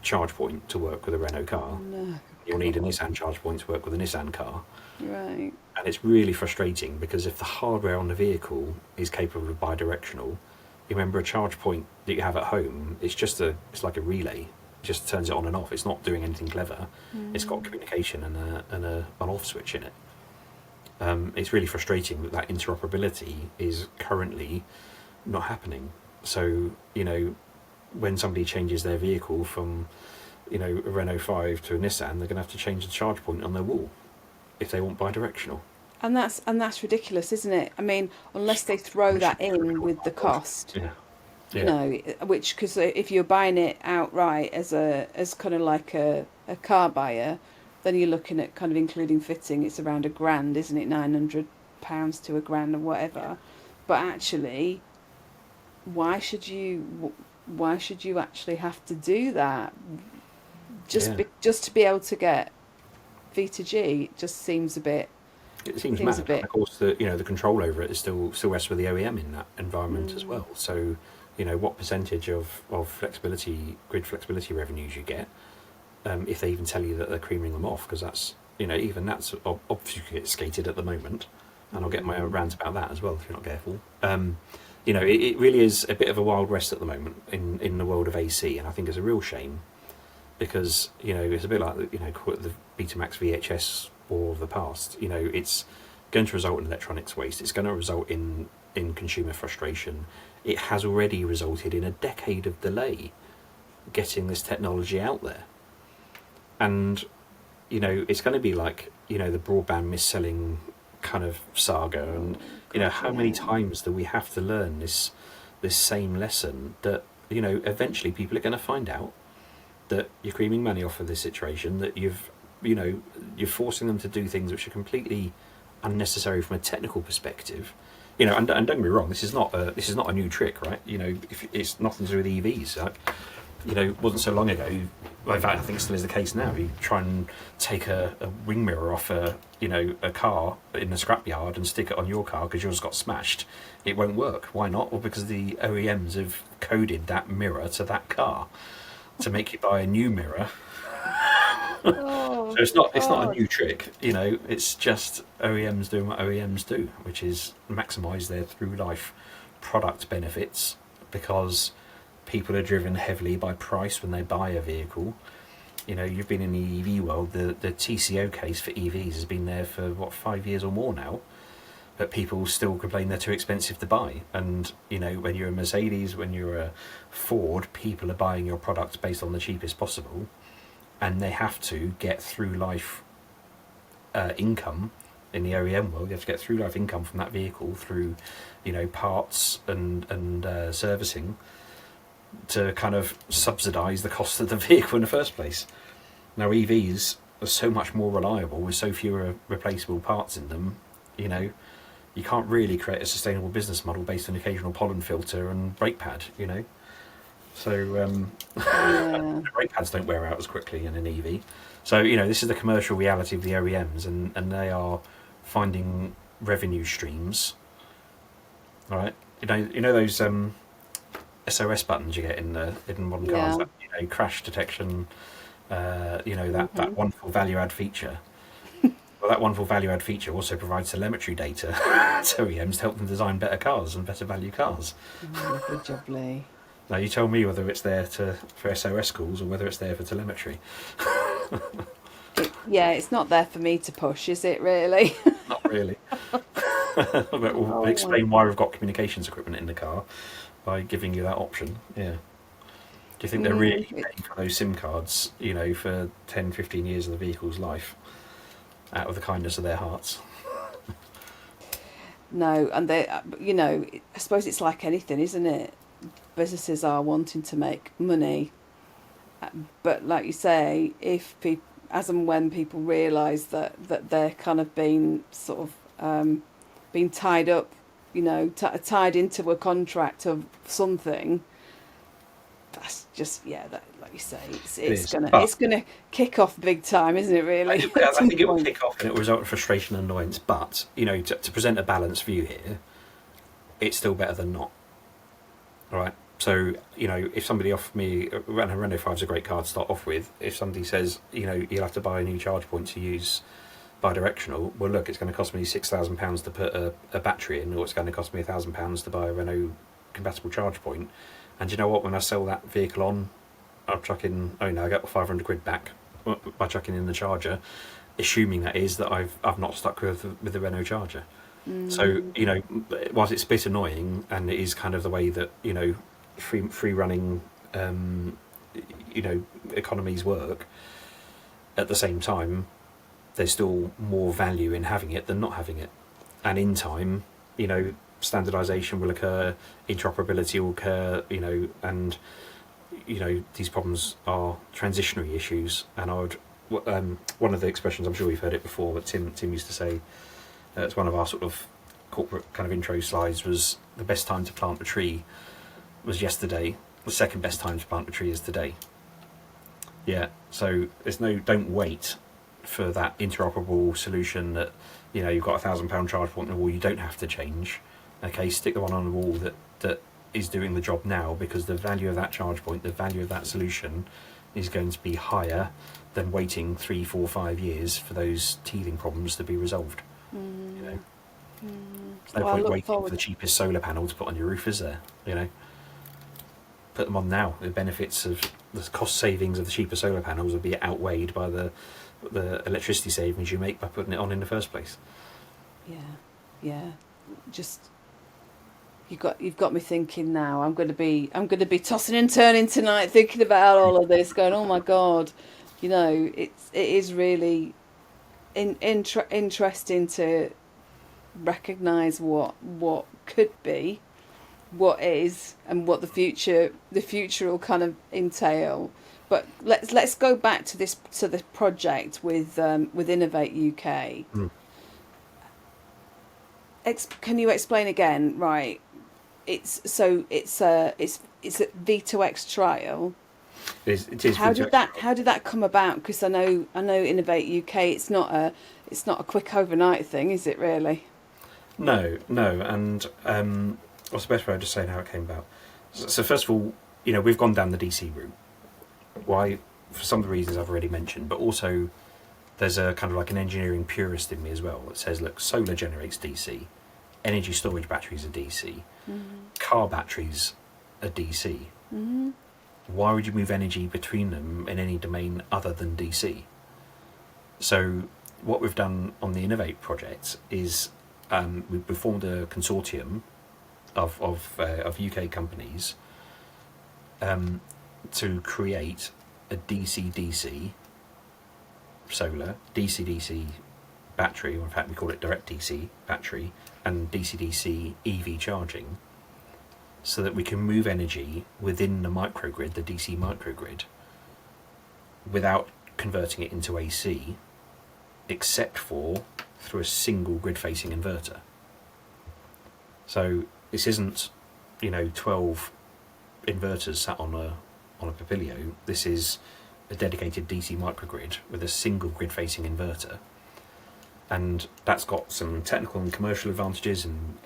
charge point to work with a Renault car. No. You'll need a Nissan charge point to work with a Nissan car. Right. And it's really frustrating because if the hardware on the vehicle is capable of bidirectional, you remember a charge point that you have at home, it's like a relay. It just turns it on and off. It's not doing anything clever. It's got communication and an on-off switch in it. It's really frustrating that interoperability is currently not happening. So, when somebody changes their vehicle from, a Renault 5 to a Nissan, they're going to have to change the charge point on their wall if they want bidirectional. And that's ridiculous, isn't it? I mean, unless they throw that in with the cost. Yeah. Which, because if you're buying it outright as kind of like a car buyer, then you're looking at kind of including fitting, it's around £1,000, isn't it? £900 to £1,000 or whatever. But actually, why should you actually have to do that? Just to be able to get V2G, it just seems a bit. It seems mad. And of course, the control over it is still rests with the OEM in that environment as well. So, what percentage of grid flexibility revenues you get, if they even tell you that they're creaming them off, because that's even that's obfuscated at the moment, and I'll get my own rant about that as well if you're not careful. It really is a bit of a wild west at the moment in the world of AC, and I think it's a real shame because it's a bit like the Betamax VHS war of the past. You know, it's going to result in electronics waste. It's going to result in consumer frustration. It has already resulted in a decade of delay getting this technology out there. And, you know, it's going to be like, you know, the broadband mis-selling kind of saga. And, you know, how many times do we have to learn this same lesson that, you know, eventually people are going to find out that you're creaming money off of this situation, that you're forcing them to do things which are completely unnecessary from a technical perspective. You know, and don't get me wrong, this is not a new trick, right? You know, if it's nothing to do with EVs. Like, you know, it wasn't so long ago. Well, in fact, I think it still is the case now. You try and take a wing mirror off a car in a scrapyard and stick it on your car because yours got smashed. It won't work. Why not? Well, because the OEMs have coded that mirror to that car to make you buy a new mirror. So it's not a new trick, you know. It's just OEMs doing what OEMs do, which is maximise their through life product benefits, because people are driven heavily by price when they buy a vehicle. You know, you've been in the EV world. The TCO case for EVs has been there for 5 years or more now, but people still complain they're too expensive to buy. And you know, when you're a Mercedes, when you're a Ford, people are buying your products based on the cheapest possible. And they have to get through life income in the OEM world. You have to get through life income from that vehicle through, you know, parts and servicing to kind of subsidise the cost of the vehicle in the first place. Now EVs are so much more reliable with so fewer replaceable parts in them. You know, you can't really create a sustainable business model based on occasional pollen filter and brake pad. You know. So brake pads don't wear out as quickly in an EV. So, you know, this is the commercial reality of the OEMs, and they are finding revenue streams. All right, you know those SOS buttons you get in modern cars, that, you know, crash detection. You know, that wonderful value add feature. Well, that wonderful value add feature also provides telemetry data to OEMs to help them design better cars and better value cars. Good job, Lee. Now you tell me whether it's there for SOS calls or whether it's there for telemetry. It's not there for me to push, is it really? Not really. But we'll explain why we've got communications equipment in the car by giving you that option. Yeah. Do you think they're really paying for those SIM cards, you know, for 10, 15 years of the vehicle's life out of the kindness of their hearts? No, and they, you know, I suppose it's like anything, isn't it? Businesses are wanting to make money, but like you say, if people, as and when people realise that they're kind of being sort of being tied up, you know, tied into a contract of something, that's just that, like you say, it's gonna kick off big time, isn't it? Really, I think it will kick off and it will result in frustration and annoyance. But you know, to present a balanced view here, it's still better than not. All right. So, you know, if somebody offered me, a Renault 5 is a great car to start off with. If somebody says, you know, you'll have to buy a new charge point to use bi-directional, well, look, it's going to cost me £6,000 to put a battery in, or it's going to cost me £1,000 to buy a Renault compatible charge point. And you know what? When I sell that vehicle on, I'll chuck in, I get £500 back by chucking in the charger, assuming that is that I've not stuck with the Renault charger. So, you know, whilst it's a bit annoying, and it is kind of the way that, you know, free running you know, economies work, at the same time there's still more value in having it than not having it. And in time, you know, standardization will occur, interoperability will occur, you know, and you know, these problems are transitionary issues. And I would one of the expressions, I'm sure you've heard it before, but Tim used to say, it's one of our sort of corporate kind of intro slides, was the best time to plant a tree was yesterday. The second best time to plant a tree is today. Yeah, so don't wait for that interoperable solution that, you know, you've got £1,000 charge point on the wall you don't have to change. Okay, stick the one on the wall that is doing the job now, because the value of that charge point, the value of that solution is going to be higher than waiting 3, 4, 5 years for those teething problems to be resolved. You know, there's no point waiting for the cheapest solar panel to put on your roof, is there? You know, put them on now. The benefits of the cost savings of the cheaper solar panels will be outweighed by the the electricity savings you make by putting it on in the first place. Yeah. Just you've got me thinking now. I'm going to be tossing and turning tonight, thinking about all of this, going, oh my God, it is really interesting to recognize what could be, what is, and what the future will kind of entail. But let's go back to the project with Innovate UK. Can you explain again? Right, it's a V2X trial. It is How did that come about? Because I know Innovate UK. It's not a quick overnight thing, is it really? No, and what's the best way of just saying how it came about? So first of all, we've gone down the DC route. Why? For some of the reasons I've already mentioned, but also there's a kind of like an engineering purist in me as well that says, look, solar generates DC, energy storage batteries are DC, car batteries are DC. Why would you move energy between them in any domain other than DC? So what we've done on the Innovate project is we've formed a consortium of UK companies to create a DC-DC solar, DC-DC battery, or in fact we call it direct DC battery, and DC-DC EV charging, so that we can move energy within the microgrid, the DC microgrid, without converting it into AC, except for through a single grid-facing inverter. So this isn't, 12 inverters sat on a Papilio. This is a dedicated DC microgrid with a single grid-facing inverter, and that's got some technical and commercial advantages in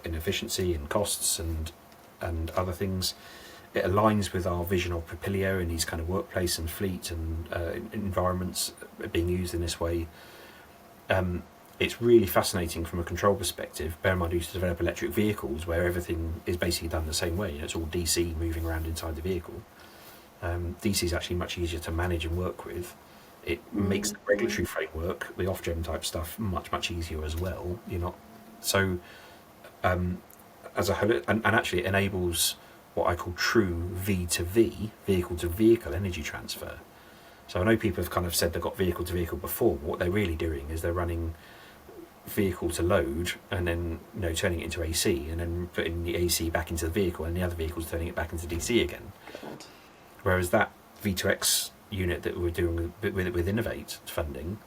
efficiency and costs and other things. It aligns with our vision of Papilio in these kind of workplace and fleet and environments being used in this way. It's really fascinating from a control perspective. Bear in mind, we used to develop electric vehicles where everything is basically done the same way. It's all DC moving around inside the vehicle. DC is actually much easier to manage and work with. It makes the regulatory framework, the off-gem type stuff, much easier as well. You're not so as a whole, and actually it enables what I call true V2V, vehicle to vehicle energy transfer. So I know people have kind of said they've got vehicle to vehicle before, but what they're really doing is they're running vehicle to load and then turning it into AC and then putting the AC back into the vehicle and the other vehicle's turning it back into DC again. God. Whereas that V2X unit that we're doing with Innovate funding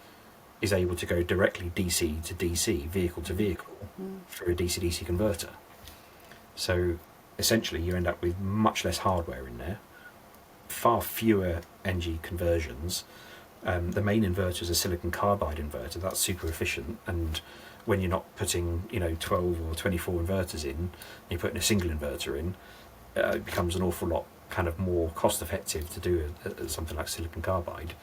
is able to go directly DC to DC, vehicle to vehicle, through a DC-DC converter. So essentially you end up with much less hardware in there, far fewer energy conversions. The main inverter is a silicon carbide inverter. That's super efficient, and when you're not putting 12 or 24 inverters in, you're putting a single inverter in, it becomes an awful lot kind of more cost effective to do something like silicon carbide.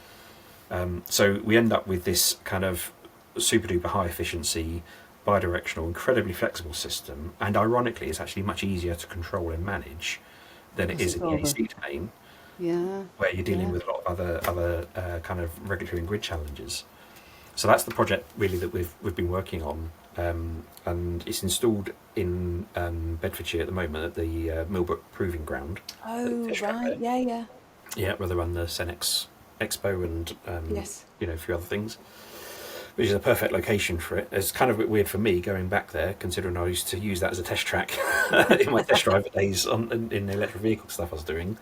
So we end up with this kind of super duper high efficiency, bi-directional, incredibly flexible system, and ironically it's actually much easier to control and manage than it is in the AC domain. Yeah. Where you're dealing with a lot of other kind of regulatory and grid challenges. So that's the project really that we've been working on, and it's installed in Bedfordshire at the moment at the Millbrook Proving Ground. Oh right, yeah. Yeah, where they run the Cenex Expo and Yes. a few other things, which is a perfect location for it. It's kind of a bit weird for me going back there, considering I used to use that as a test track in my test driver days in the electric vehicle stuff I was doing.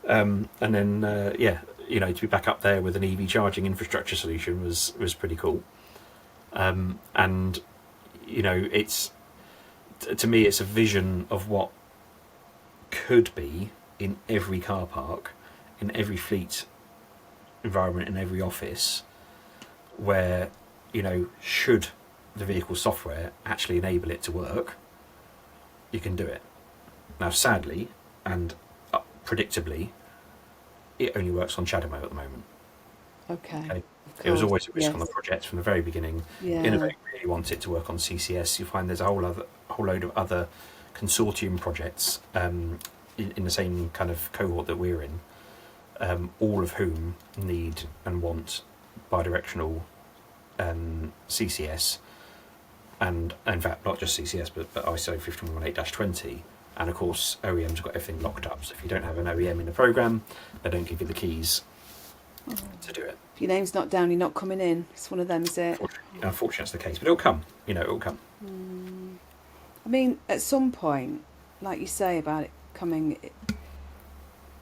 And then, to be back up there with an EV charging infrastructure solution was pretty cool. It's, to me, it's a vision of what could be in every car park, in every fleet environment, in every office, where, should the vehicle software actually enable it to work, you can do it. Now, sadly, and predictably, it only works on CHAdeMO at the moment. Okay. It was always a risk on the project from the very beginning. Yeah. Innovate really wants it to work on CCS. You find there's a whole load of other consortium projects in the same kind of cohort that we're in, all of whom need and want bi-directional CCS, and in fact not just CCS but ISO 15118-20, and of course OEMs have got everything locked up, so if you don't have an OEM in the program, they don't give you the keys to do it. If your name's not down, you're not coming in. It's one of them, is it? Unfortunately that's the case, but it'll come, it'll come. I mean, at some point, like you say about it coming,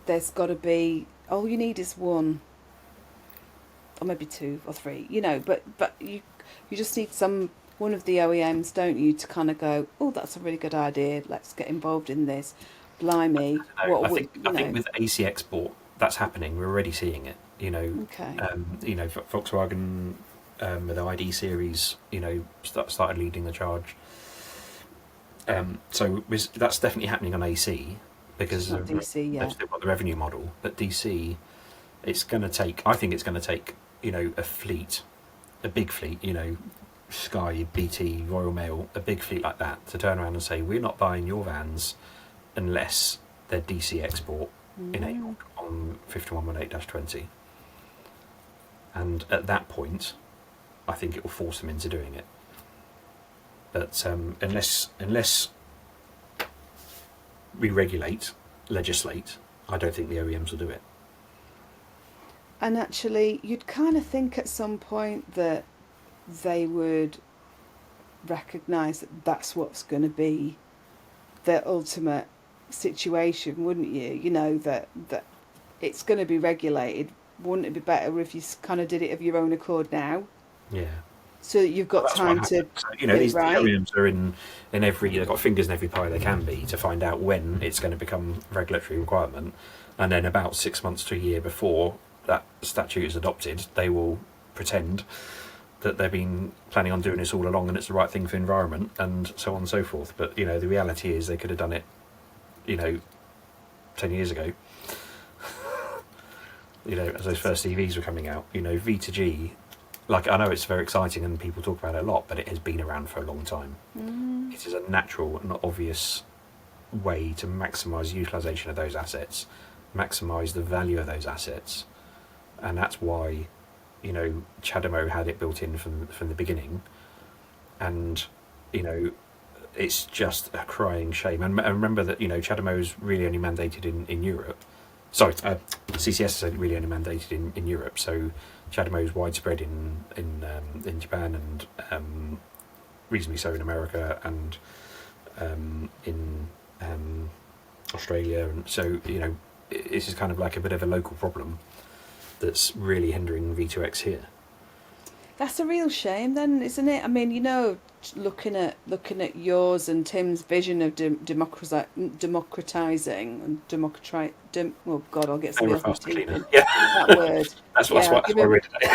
there's got to be, all you need is one, or maybe two or three, but you just need one of the OEMs, don't you, to kind of go, oh, that's a really good idea, let's get involved in this. Blimey. I think with AC export, that's happening. We're already seeing it. Okay. Volkswagen with the ID series, started leading the charge. So that's definitely happening on AC because Not DC, yeah. they've still got the revenue model. But DC, it's going to take. I think it's going to take a fleet, a big fleet. Sky, BT, Royal Mail, a big fleet like that to turn around and say we're not buying your vans unless they're DC export enabled on 5118-20. And at that point, I think it will force them into doing it. But unless we legislate, I don't think the OEMs will do it. And actually, you'd kind of think at some point that they would recognise that that's what's going to be their ultimate situation, wouldn't you? That it's going to be regulated. Wouldn't it be better if you kind of did it of your own accord now? Yeah. So that you've got time to. So, these OEMs are in every. They've got fingers in every pie they can be to find out when it's going to become a regulatory requirement, and then about 6 months to a year before that statute is adopted, they will pretend that they've been planning on doing this all along and it's the right thing for the environment and so on and so forth. But the reality is they could have done it 10 years ago. As those first EVs were coming out, V2G, like, I know it's very exciting and people talk about it a lot, but it has been around for a long time. It is a natural and obvious way to maximise utilisation of those assets, maximise the value of those assets, and that's why CHAdeMO had it built in from the beginning, and it's just a crying shame. And remember that CHAdeMO is really only mandated in Europe. Sorry, CCS is really only mandated in Europe. So CHAdeMO is widespread in Japan and reasonably so in America and in Australia. And so this is kind of like a bit of a local problem that's really hindering V2X here. That's a real shame, then, isn't it? I mean, looking at yours and Tim's vision of democratizing and oh God, I'll get somebody else's teeth in. Yeah. That word. That's what I read today.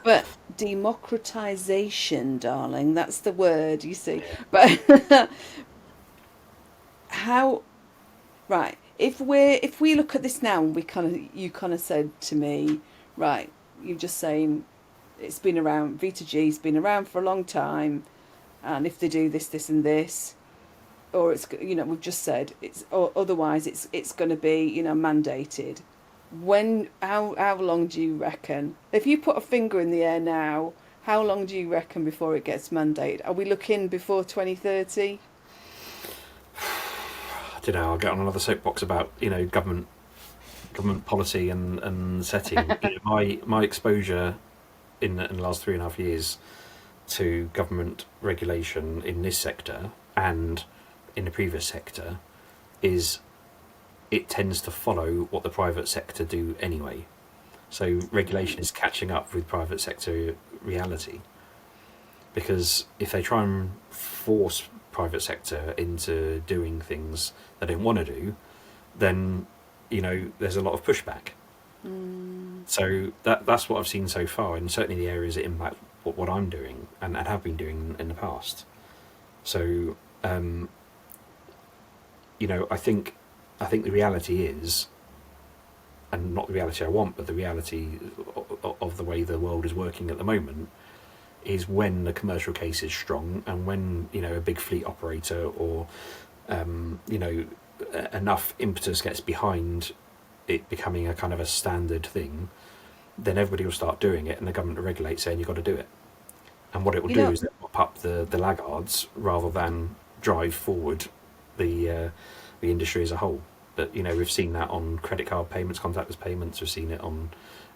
But democratization, darling, that's the word, you see. But how? Right. If we look at this now, and you kind of said to me, right, you're just saying it's been around, V2G's been around for a long time, and if they do this, this, and this, or it's we've just said it's, or otherwise it's going to be mandated. How long do you reckon? If you put a finger in the air now, how long do you reckon before it gets mandated? Are we looking before 2030? I don't know, I'll get on another soapbox about government policy and setting. My exposure in the last 3.5 years to government regulation in this sector and in the previous sector is it tends to follow what the private sector do anyway. So regulation is catching up with private sector reality, because if they try and force private sector into doing things they don't want to do, then there's a lot of pushback. So that's what I've seen so far, and certainly the areas that impact what I'm doing and have been doing in the past. So I think the reality is, and not the reality I want, but the reality of the way the world is working at the moment, is when the commercial case is strong and when a big fleet operator or enough impetus gets behind it becoming a kind of a standard thing, then everybody will start doing it, and the government will regulate, saying you've got to do it. And what it will You do know, is mop up the laggards rather than drive forward the industry as a whole. But we've seen that on credit card payments, contactless payments. We've seen it on,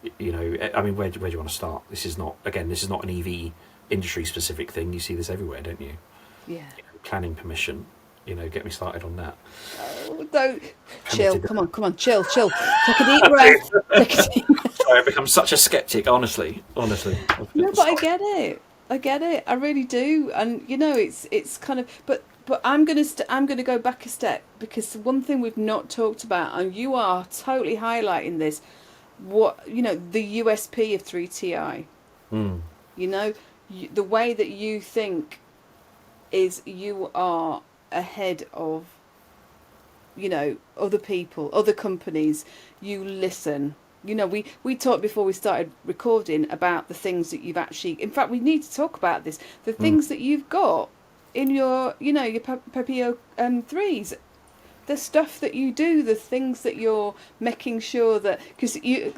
I mean, where do you want to start? This is not an EV industry specific thing. You see this everywhere, don't you? yeah. Planning permission. Get me started on that. Oh, don't chill. Come on, chill. Take a deep breath. Sorry, I've become such a skeptic. Honestly. No, but I get it. I really do. And it's kind of. But I'm gonna go back a step, because one thing we've not talked about, and you are totally highlighting this. What the USP of 3TI. Mm. The way that you think is you are ahead of other people, other companies. You listen. We talked before we started recording about the things that you've actually, in fact we need to talk about this, the things that you've got in your your Papilio 3s, the stuff that you do, the things that you're making sure that,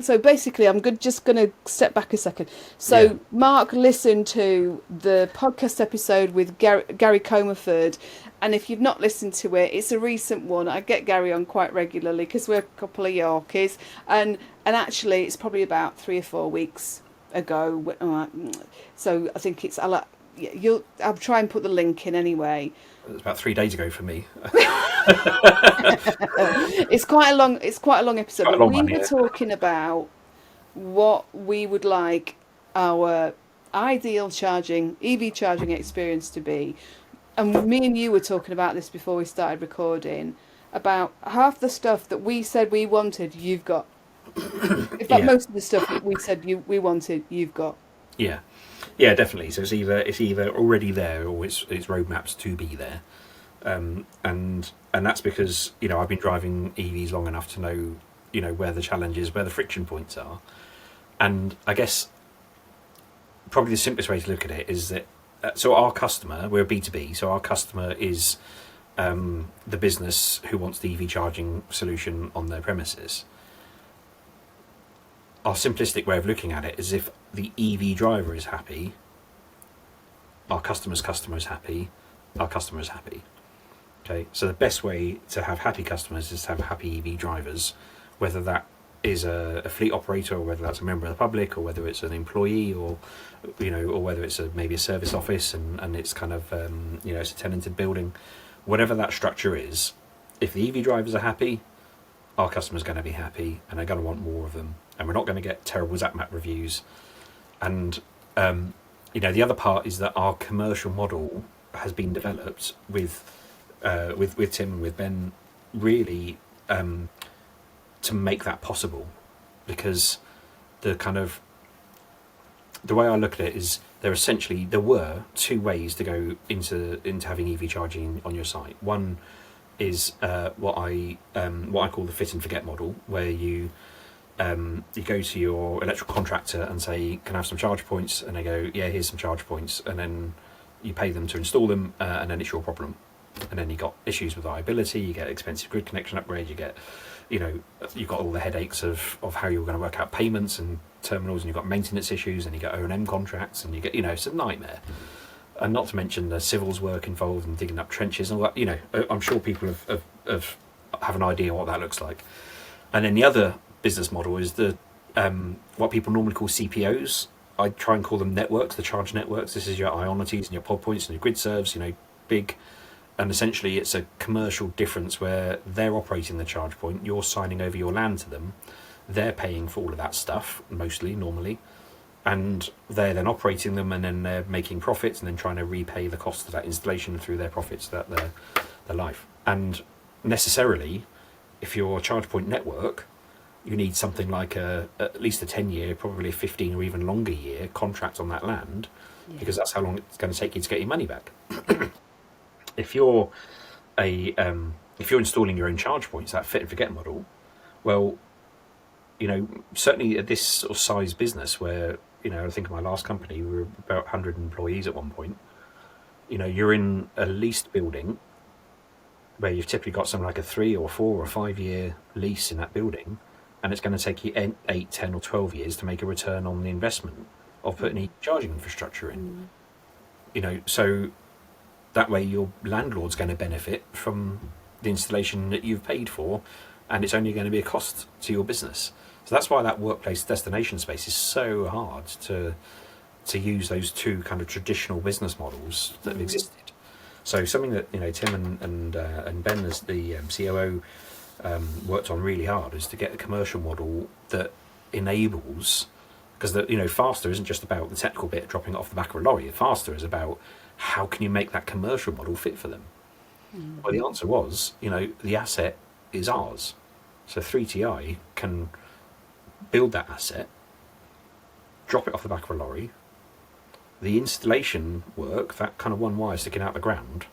so basically just going to step back a second. So Mark listened to the podcast episode with Gary Comerford, and if you've not listened to it, it's a recent one. I get Gary on quite regularly because we're a couple of Yorkies, and actually it's probably about 3 or 4 weeks ago. So I think it's, I'll try and put the link in anyway. It was about 3 days ago for me. It's quite a long episode. Quite a but long one, we were talking about what we would like our ideal EV charging experience to be. And me and you were talking about this before we started recording, about half the stuff that we said we wanted, you've got. In fact, most of the stuff that we said we wanted, you've got. Yeah, definitely. So it's either already there, or it's roadmaps to be there, and that's because I've been driving EVs long enough to know where the challenges, where the friction points are, and I guess probably the simplest way to look at it is that so our customer, we're B2B, so our customer is the business who wants the EV charging solution on their premises. Our simplistic way of looking at it is, if the EV driver is happy, our customer's customer is happy, our customer is happy. Okay, so the best way to have happy customers is to have happy EV drivers, whether that is a fleet operator, or whether that's a member of the public, or whether it's an employee, or or whether it's maybe a service office and it's kind of it's a tenanted building. Whatever that structure is, if the EV drivers are happy, our customer's going to be happy, and they're going to want more of them, and we're not going to get terrible ZapMap reviews. And the other part is that our commercial model has been developed with Tim and with Ben, really to make that possible, because the way I look at it is there were 2 ways to go into having EV charging on your site. One is what I call the fit and forget model, where you go to your electrical contractor and say, can I have some charge points? And they go, yeah, here's some charge points. And then you pay them to install them, and then it's your problem. And then you got issues with reliability, you get expensive grid connection upgrade, you get, you've got all the headaches of how you're going to work out payments and terminals, and you've got maintenance issues, and you get O&M contracts, and you get, it's a nightmare. And not to mention the civils work involved in digging up trenches and all that. I'm sure people have an idea what that looks like. And then the other business model is the what people normally call CPOs. I try and call them networks, the charge networks. This is your Ionities and your pod points and your grid serves, big. And essentially it's a commercial difference where they're operating the charge point, you're signing over your land to them, they're paying for all of that stuff, normally, and they're then operating them, and then they're making profits, and then trying to repay the cost of that installation through their profits, their life. And necessarily, if you're a charge point network, you need something like at least a 10-year, probably a 15 or even longer year contract on that land, because that's how long it's going to take you to get your money back. If you're installing your own charge points, that fit and forget model, well, certainly at this sort of size business where, I think in my last company, we were about 100 employees at one point, you're in a leased building where you've typically got something like a 3 or 4 or 5 year lease in that building, and it's going to take you 8, 10 or 12 years to make a return on the investment of putting e-charging infrastructure in. So that way your landlord's going to benefit from the installation that you've paid for, and it's only going to be a cost to your business. So that's why that workplace destination space is so hard to use those two kind of traditional business models that have existed. So something that Tim and Ben as the COO worked on really hard is to get a commercial model that enables, because faster isn't just about the technical bit dropping it off the back of a lorry. Faster is about how can you make that commercial model fit for them. Well, the answer was the asset is ours, so 3TI can build that asset, drop it off the back of a lorry. The installation work, that kind of one wire sticking out the ground,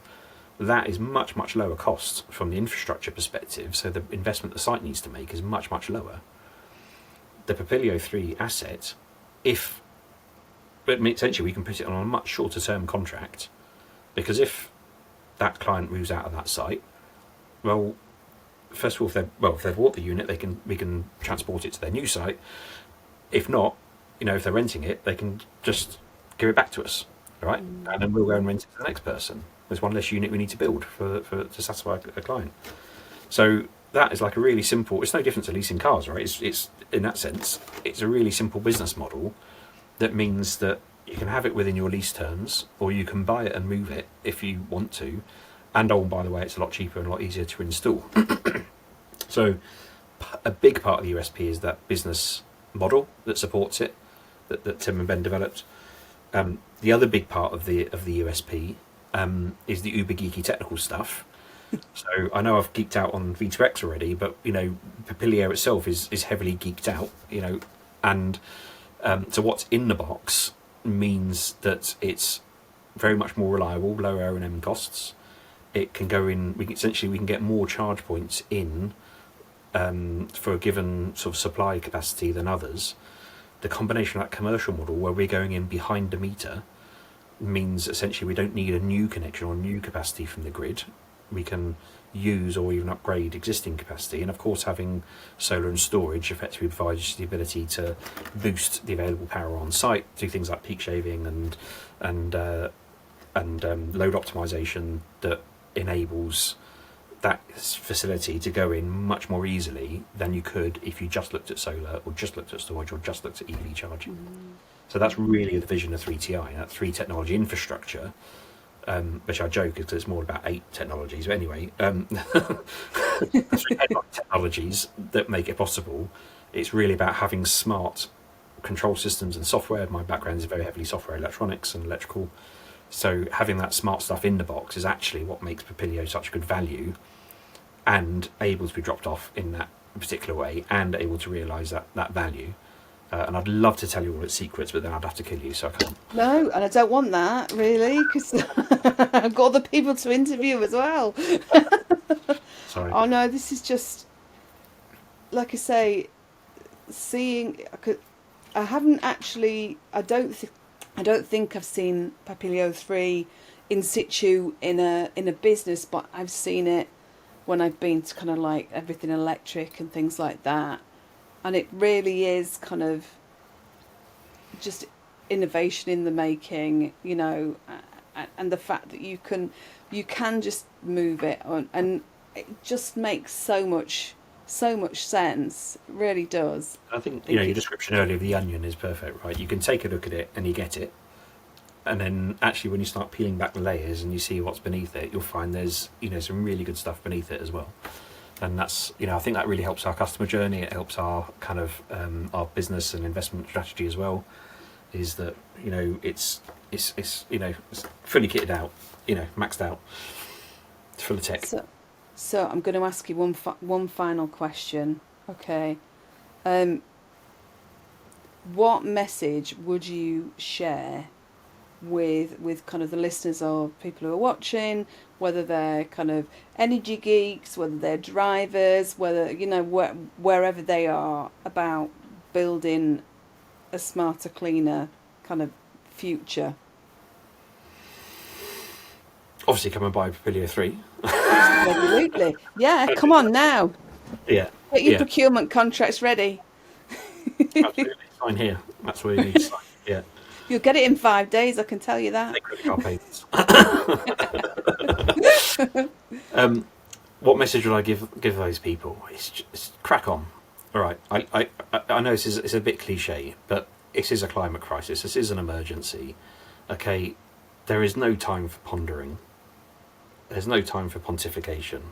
that is much, much lower cost from the infrastructure perspective, so the investment the site needs to make is much, much lower. The Papilio 3 asset, essentially we can put it on a much shorter term contract, because if that client moves out of that site, well, first of all, if they've bought the unit, we can transport it to their new site. If not, if they're renting it, they can just give it back to us, right? And then we'll go and rent it to the next person. There's one less unit we need to build to satisfy a client. So that is like a really simple. It's no different to leasing cars, right? It's in that sense, it's a really simple business model that means that you can have it within your lease terms, or you can buy it and move it if you want to. And by the way, it's a lot cheaper and a lot easier to install. So a big part of the USP is that business model that supports it, that Tim and Ben developed. The other big part of the USP is the uber geeky technical stuff. So I know I've geeked out on V2X already, but Papilio itself is heavily geeked out, and so what's in the box means that it's very much more reliable, lower O&M costs. It can go in. We can get more charge points in for a given sort of supply capacity than others. The combination of that commercial model where we're going in behind the meter means essentially we don't need a new connection or new capacity from the grid. We can use or even upgrade existing capacity, and of course having solar and storage effectively provides the ability to boost the available power on site, do things like peak shaving and load optimization that enables that facility to go in much more easily than you could if you just looked at solar or just looked at storage or just looked at EV charging. So that's really the vision of 3TI, that 3 technology infrastructure, which I joke is it's more about 8 technologies. But anyway, 3 technologies that make it possible. It's really about having smart control systems and software. My background is very heavily software, electronics and electrical. So having that smart stuff in the box is actually what makes Papilio such a good value, and able to be dropped off in that particular way, and able to realise that value. And I'd love to tell you all its secrets, but then I'd have to kill you, so I can't. No, and I don't want that, really, because I've got other people to interview as well. Sorry. Oh, no, this is just, like I say, I haven't actually, I don't think I've seen Papilio 3 in situ in a business, but I've seen it when I've been to kind of like everything electric and things like that. And it really is kind of just innovation in the making, and the fact that you can just move it on, and it just makes so much sense. It really does. I think your description earlier of the onion is perfect, right? You can take a look at it and you get it, and then actually when you start peeling back the layers and you see what's beneath it, you'll find there's some really good stuff beneath it as well. And that's I think that really helps our customer journey. It helps our kind of our business and investment strategy as well. Is that it's fully kitted out, maxed out, it's full of tech. So I'm going to ask you one final question. Okay, what message would you share with kind of the listeners or people who are watching, whether they're kind of energy geeks, whether they're drivers, whether wherever they are, about building a smarter, cleaner kind of future? Obviously come and buy Papilio 3. Absolutely. Yeah, come on now. Yeah. Get your procurement contracts ready. Absolutely. Sign here. That's where you need to sign. Yeah. You'll get it in 5 days, I can tell you that. Take credit card payments. What message would I give those people? It's just crack on. All right. I know it's a bit cliche, but this is a climate crisis. This is an emergency. Okay. There is no time for pondering. There's no time for pontification.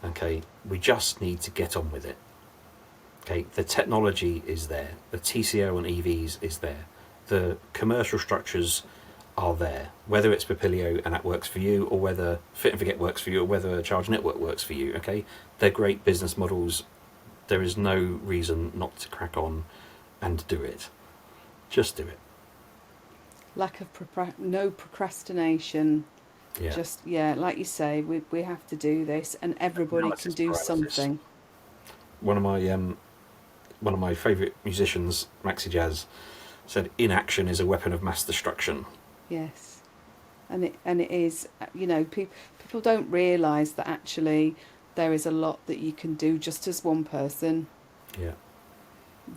Okay. We just need to get on with it. Okay. The technology is there. The TCO on EVs is there. The commercial structures are there, whether it's Papilio and that works for you, or whether Fit and Forget works for you, or whether a charge network works for you. Okay, they're great business models. There is no reason not to crack on and do it. Just do it. Lack of no procrastination. Yeah. Just like you say, we have to do this, and everybody can do something. One of my favourite musicians, Maxi Jazz, said inaction is a weapon of mass destruction. Yes, and it is. People don't realise that actually there is a lot that you can do just as one person. Yeah.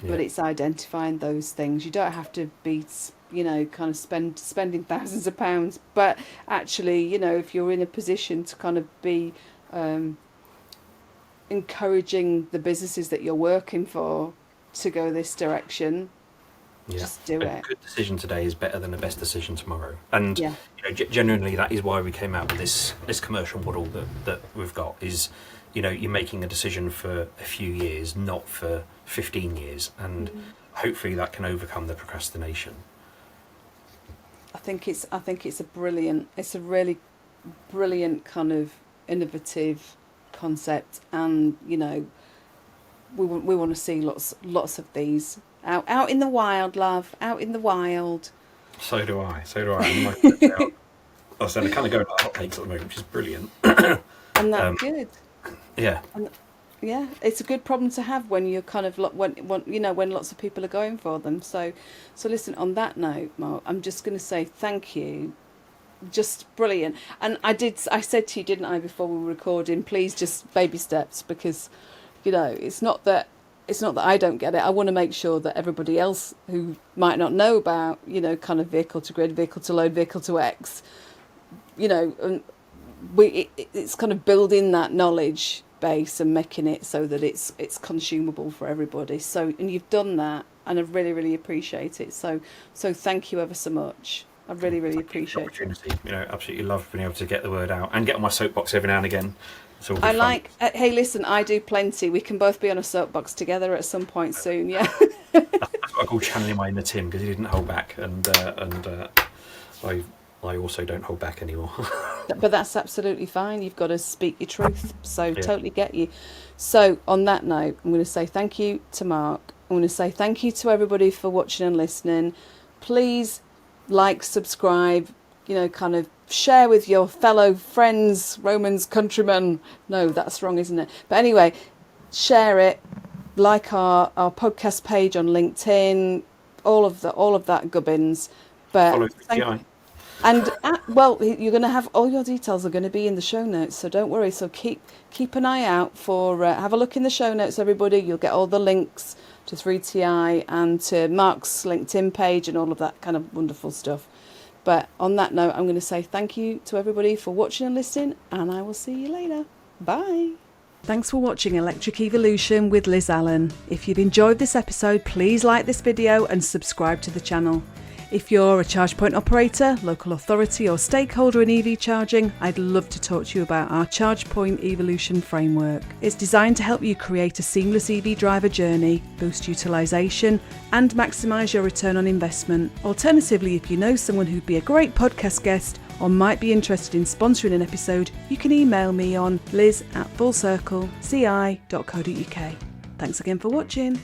But it's identifying those things. You don't have to be, kind of spending thousands of pounds. But actually, if you're in a position to kind of be encouraging the businesses that you're working for to go this direction. Yeah. Just do it. A good decision today is better than the best decision tomorrow. And genuinely, that is why we came out with this commercial model that we've got. Is you're making a decision for a few years, not for 15 years, and hopefully that can overcome the procrastination. I think it's a really brilliant kind of innovative concept, and we want to see lots of these. Out in the wild, love. Out in the wild. So do I. I said I kind of go like hotcakes at the moment, which is brilliant. And that's good. Yeah. And, it's a good problem to have when you're kind of when lots of people are going for them. So listen. On that note, Mark, I'm just going to say thank you. Just brilliant. And I said to you, didn't I, before we were recording? Please, just baby steps, because it's not that I don't get it. I want to make sure that everybody else who might not know about, kind of vehicle to grid, vehicle to load, vehicle to X, and it's kind of building that knowledge base and making it so that it's consumable for everybody. So, and you've done that, and I really, really appreciate it. So thank you ever so much. I really, really appreciate it. Absolutely love being able to get the word out and get on my soapbox every now and again. Hey, listen, I do plenty. We can both be on a soapbox together at some point soon, yeah. That's what I call channeling my inner Tim, because he didn't hold back, and I also don't hold back anymore. But that's absolutely fine. You've got to speak your truth, so totally get you. So on that note, I'm going to say thank you to Mark. I'm going to say thank you to everybody for watching and listening. Please like, subscribe, kind of share with your fellow friends, Romans, countrymen. No, that's wrong, isn't it? But anyway, share it, like our podcast page on LinkedIn, all of that gubbins. But and you're going to have all your details are going to be in the show notes, so don't worry. So keep an eye out for have a look in the show notes, everybody. You'll get all the links to 3TI and to Mark's LinkedIn page and all of that kind of wonderful stuff. But on that note, I'm going to say thank you to everybody for watching and listening, and I will see you later. Bye. Thanks for watching Electric Evolution with Liz Allan. If you've enjoyed this episode, please like this video and subscribe to the channel. If you're a charge point operator, local authority or stakeholder in EV charging, I'd love to talk to you about our Charge Point Evolution framework. It's designed to help you create a seamless EV driver journey, boost utilisation and maximise your return on investment. Alternatively, if you know someone who'd be a great podcast guest or might be interested in sponsoring an episode, you can email me on liz@fullcircleci.co.uk. Thanks again for watching.